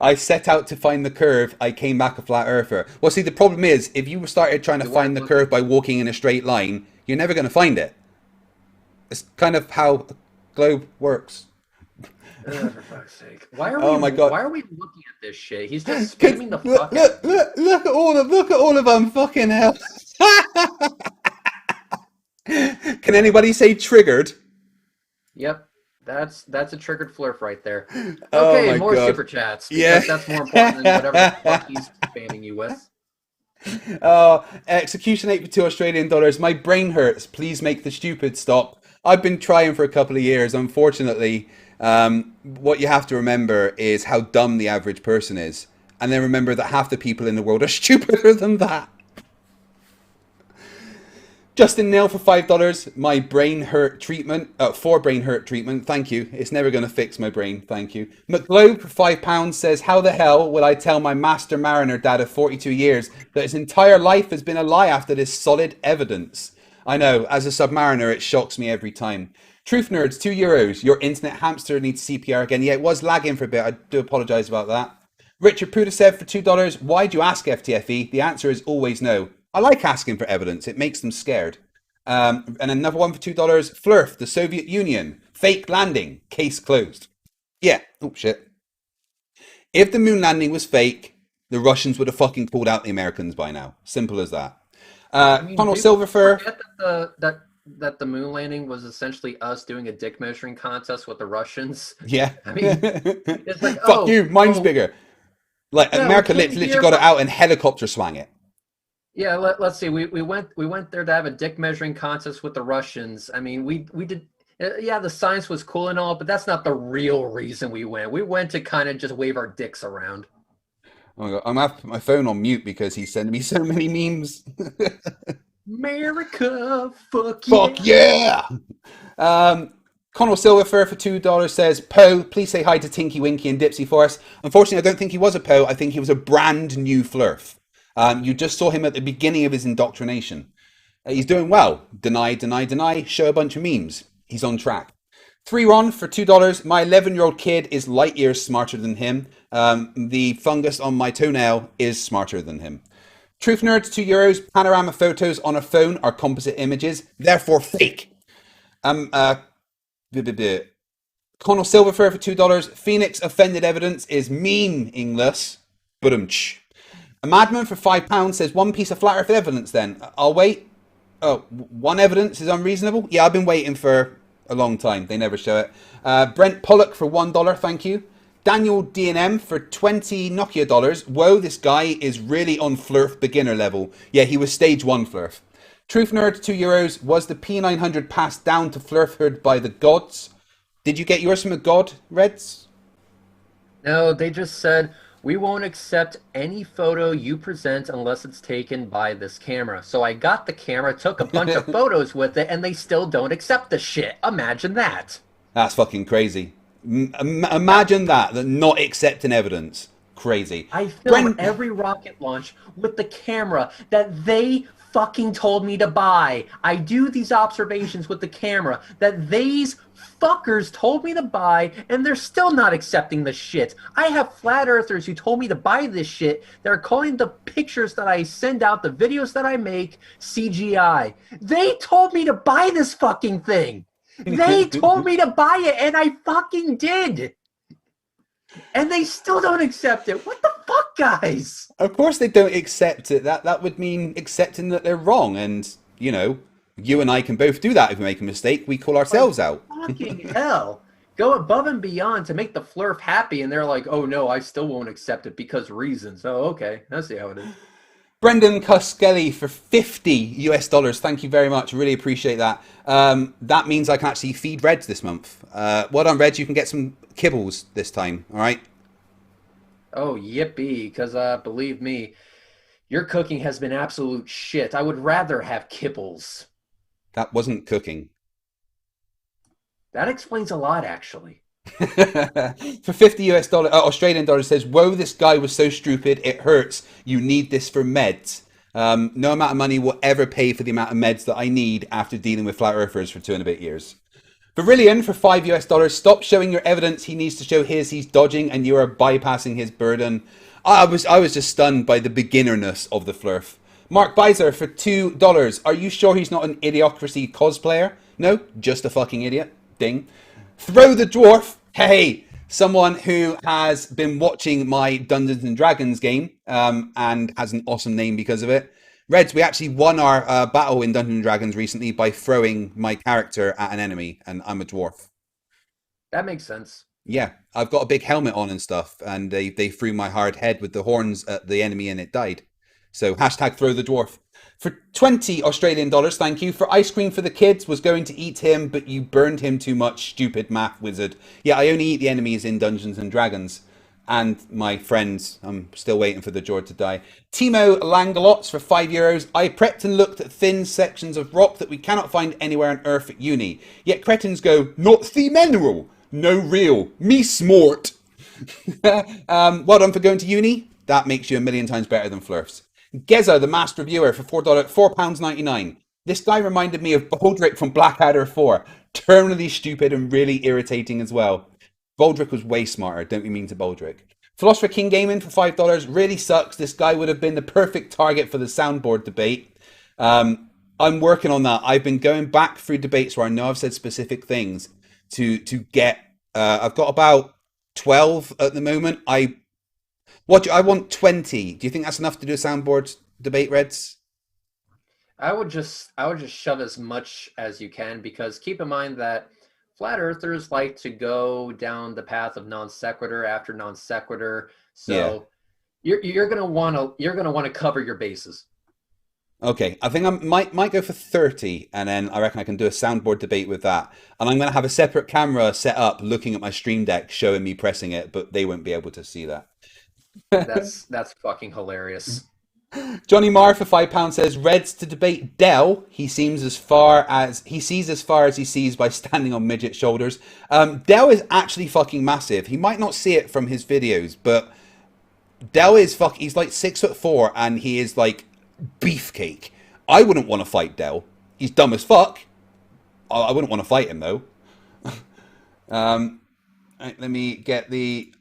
I set out to find the curve. I came back a flat earther. Well, see, the problem is, if you started trying to find the curve by walking in a straight line, you're never going to find it. It's kind of how the globe works. For fuck's sake! Why are oh we? My God. Why are we looking at this shit? He's just spamming the fuck out. Look at all of them! Fucking hell! Can anybody say triggered? Yep. That's a triggered Flerf right there. Oh Okay, my more God. super chats. Because Yeah. that's more important than whatever the fuck he's spamming you with. Execution 8 for $2 Australian. My brain hurts. Please make the stupid stop. I've been trying for a couple of years. Unfortunately, what you have to remember is how dumb the average person is. And then remember that half the people in the world are stupider than that. Justin Nail for $5. My brain hurt treatment. For brain hurt treatment. Thank you. It's never going to fix my brain. Thank you. McGlobe for £5 says, how the hell will I tell my master mariner dad of 42 years that his entire life has been a lie after this solid evidence? I know. As a submariner, it shocks me every time. Truth Nerds, €2. Your internet hamster needs CPR again. Yeah, it was lagging for a bit. I do apologize about that. Richard Pudasev for $2. Why do you ask FTFE? The answer is always no. I like asking for evidence. It makes them scared. And another one for $2. Flerf, the Soviet Union. Fake landing. Case closed. Yeah. Oh, shit. If the moon landing was fake, the Russians would have fucking pulled out the Americans by now. Simple as that. I mean, Connell people Silverfur. forget that the moon landing was essentially us doing a dick measuring contest with the Russians. Yeah. I mean, it's like, Fuck you, mine's oh, bigger. Like, yeah, we America came literally here got it for out and helicopter swang it. yeah. Let's see. We went there to have a dick measuring contest with the Russians. I mean, we did. Yeah, the science was cool and all, but that's not the real reason we went. We went to kind of just wave our dicks around. Oh my God. I'm gonna have to put my phone on mute because he's sending me so many memes. America, fuck yeah! Connell Silverfur for $2 says, Poe, please say hi to Tinky Winky and Dipsy for us. Unfortunately, I don't think he was a Poe. I think he was a brand new Flerf. You just saw him at the beginning of his indoctrination. He's doing well. Deny, deny, deny. Show a bunch of memes. He's on track. 3Ron for $2. My 11-year-old kid is light years smarter than him. The fungus on my toenail is smarter than him. Truth Nerds, €2. Panorama photos on a phone are composite images, therefore fake. Connell Silverfur for $2. Phoenix offended evidence is meaningless. But a madman for £5 says one piece of flat earth evidence then. I'll wait. Oh, one evidence is unreasonable? Yeah, I've been waiting for a long time. They never show it. Brent Pollock for $1. Thank you. Daniel D&M for $20 Nokia dollars. Whoa, this guy is really on Flerf beginner level. Yeah, he was stage 1 Flerf. Truth Nerd, €2. Was the P900 passed down to Flerfhood by the gods? Did you get yours from a god, Reds? No, they just said, we won't accept any photo you present unless it's taken by this camera. So I got the camera, took a bunch of photos with it, and they still don't accept the shit. Imagine that. That's fucking crazy. Imagine that not accepting evidence. Crazy. I film every rocket launch with the camera that they fucking told me to buy. I do these observations with the camera that these fuckers told me to buy, and they're still not accepting the shit. I have flat earthers who told me to buy this shit. They're calling the pictures that I send out, the videos that I make, CGI. They told me to buy this fucking thing. They told me to buy it, and I fucking did. And they still don't accept it. What the fuck, guys? Of course they don't accept it. That would mean accepting that they're wrong. And, you know, you and I can both do that if we make a mistake. We call ourselves out. Fucking hell. Go above and beyond to make the Flerf happy, and they're like, oh, no, I still won't accept it because reasons. Oh, okay. I see how it is. Brendan Cuskelly for $50. Thank you very much. Really appreciate that. That means I can actually feed Reds this month. Well done, Reds. You can get some kibbles this time. All right. Oh, yippee. Because believe me, your cooking has been absolute shit. I would rather have kibbles. That wasn't cooking. That explains a lot, actually. For $50 Australian dollars says, whoa, this guy was so stupid it hurts. You need this for meds. No amount of money will ever pay for the amount of meds that I need after dealing with flat earthers for 2 and a bit years. Virillion for $5 stop showing your evidence. He needs to show his. He's dodging and you are bypassing his burden. I was just stunned by the beginnerness of the Flerf. Mark Beiser for $2. Are you sure he's not an Idiocracy cosplayer? No, just a fucking idiot. Ding. Throw the Dwarf. Hey, someone who has been watching my Dungeons and Dragons game and has an awesome name because of it. Reds, we actually won our battle in Dungeons and Dragons recently by throwing my character at an enemy, and I'm a dwarf. That makes sense. Yeah, I've got a big helmet on and stuff, and they threw my hard head with the horns at the enemy and it died. So hashtag throw the dwarf. For $20 Australian dollars, thank you. For ice cream for the kids, was going to eat him, but you burned him too much, stupid math wizard. Yeah, I only eat the enemies in Dungeons and Dragons. And my friends, I'm still waiting for the jaw to die. Timo Langalots for €5. I prepped and looked at thin sections of rock that we cannot find anywhere on Earth at uni. Yet cretins go, not the mineral. No real. Me smart. Well done for going to uni. That makes you a million times better than Flerfs. Geza, the master reviewer, for £4.99. This guy reminded me of Baldric from Blackadder 4. Terminally stupid and really irritating as well. Baldric was way smarter, don't we mean to Baldric. Philosopher King Gaming for $5. Really sucks. This guy would have been the perfect target for the soundboard debate. I'm working on that. I've been going back through debates where I know I've said specific things to get... I've got about 12 at the moment. I want 20. Do you think that's enough to do a soundboard debate, Reds? I would just shove as much as you can, because keep in mind that flat earthers like to go down the path of non sequitur after non sequitur. So you're gonna wanna cover your bases. Okay, I think I might go for 30, and then I reckon I can do a soundboard debate with that. And I'm going to have a separate camera set up looking at my Stream Deck showing me pressing it, but they won't be able to see that. That's fucking hilarious. Johnny Marr for £5 says, Reds to debate Dell. He sees as far as he sees by standing on midget shoulders. Dell is actually fucking massive. He might not see it from his videos, but Dell is he's like 6'4", and he is like beefcake. I wouldn't want to fight Dell. He's dumb as fuck. I wouldn't want to fight him though. Right, let me get the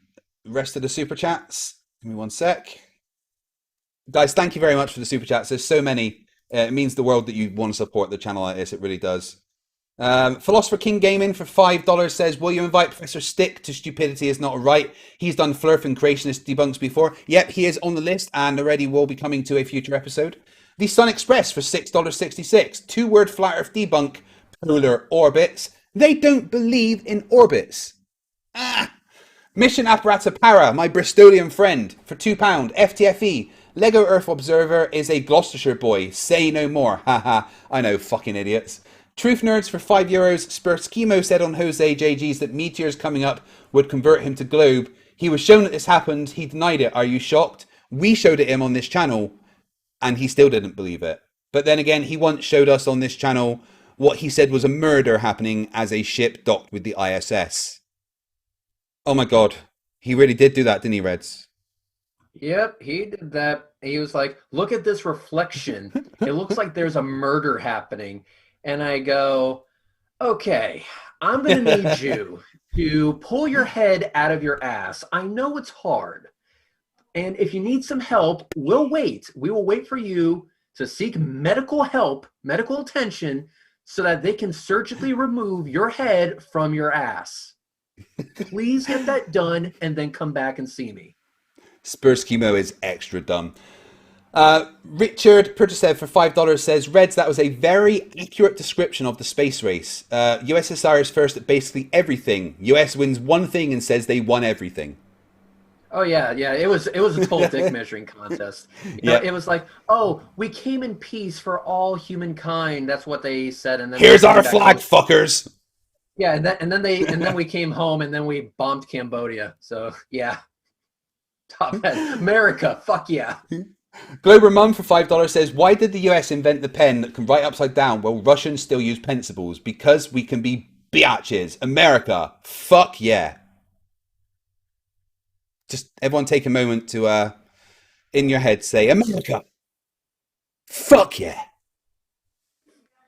rest of the super chats. Give me one sec. Guys, thank you very much for the super chats. There's so many. It means the world that you want to support the channel like this. It really does. Philosopher King Gaming for $5 says, will you invite Professor Stick to Stupidity Is Not a Right? He's done Flerf and creationist debunks before. Yep, he is on the list and already will be coming to a future episode. The Sun Express for $6.66. 2-word flat earth debunk, polar orbits. They don't believe in orbits. Mission Apparata Para, my Bristolian friend, for £2. FTFE. Lego Earth Observer is a Gloucestershire boy. Say no more. Haha. I know, fucking idiots. Truth Nerds for €5. Spurskimo said on Jose JG's that meteors coming up would convert him to globe. He was shown that this happened. He denied it. Are you shocked? We showed it him on this channel, and he still didn't believe it. But then again, he once showed us on this channel what he said was a murder happening as a ship docked with the ISS. Oh my god. He really did do that, didn't he, Reds? Yep, he did that. He was like, look at this reflection. It looks like there's a murder happening. And I go, okay, I'm going to need you to pull your head out of your ass. I know it's hard. And if you need some help, we'll wait. We will wait for you to seek medical help, medical attention, so that they can surgically remove your head from your ass. Please get that done and then come back and see me. Spurskimo is extra dumb. Richard Purtisev for $5 says, Reds, that was a very accurate description of the space race. USSR is first at basically everything. US wins one thing and says they won everything. Oh yeah, it was a total dick measuring contest. You know, it was like, oh, we came in peace for all humankind. That's what they said, and then here's our flag, fuckers. Yeah, and then we came home and then we bombed Cambodia. So yeah, top head, America, fuck yeah. Glober Mum for $5 says, why did the US invent the pen that can write upside down while Russians still use pencils? Because we can be biatches. America, fuck yeah. Just everyone take a moment to, in your head, say, America, fuck yeah.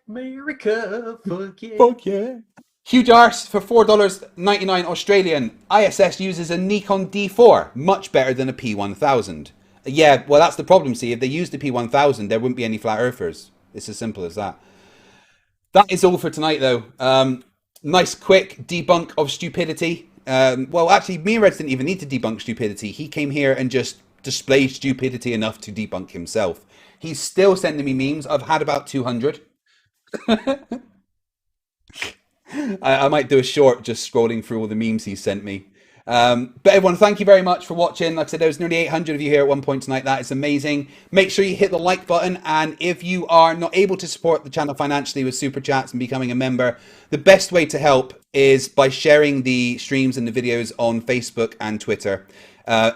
America, fuck yeah. Fuck yeah. Huge arse for $4.99 Australian. ISS uses a Nikon D4, much better than a P1000. Yeah, well, that's the problem. See, if they used the P1000, there wouldn't be any flat earthers. It's as simple as that. That is all for tonight, though. Nice, quick debunk of stupidity. Well, actually, me and Reds didn't even need to debunk stupidity. He came here and just displayed stupidity enough to debunk himself. He's still sending me memes. I've had about 200. I might do a short just scrolling through all the memes he sent me. But everyone, thank you very much for watching. Like I said, there was nearly 800 of you here at one point tonight. That is amazing. Make sure you hit the like button. And if you are not able to support the channel financially with super chats and becoming a member, the best way to help is by sharing the streams and the videos on Facebook and Twitter.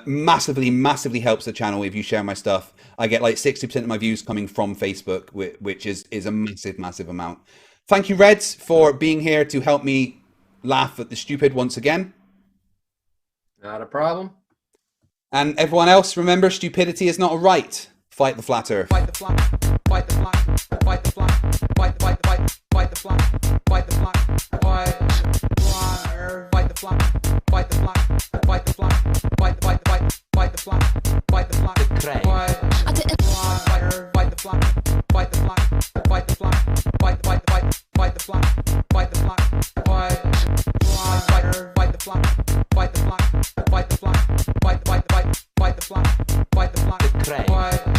Massively helps the channel if you share my stuff. I get like 60% of my views coming from Facebook, which is a massive amount. Thank you, Reds, for being here to help me laugh at the stupid once again. Not a problem. And everyone else, remember, stupidity is not a right. Fight the flat earth. Fight the flat. Fight the flat. Fight the flat.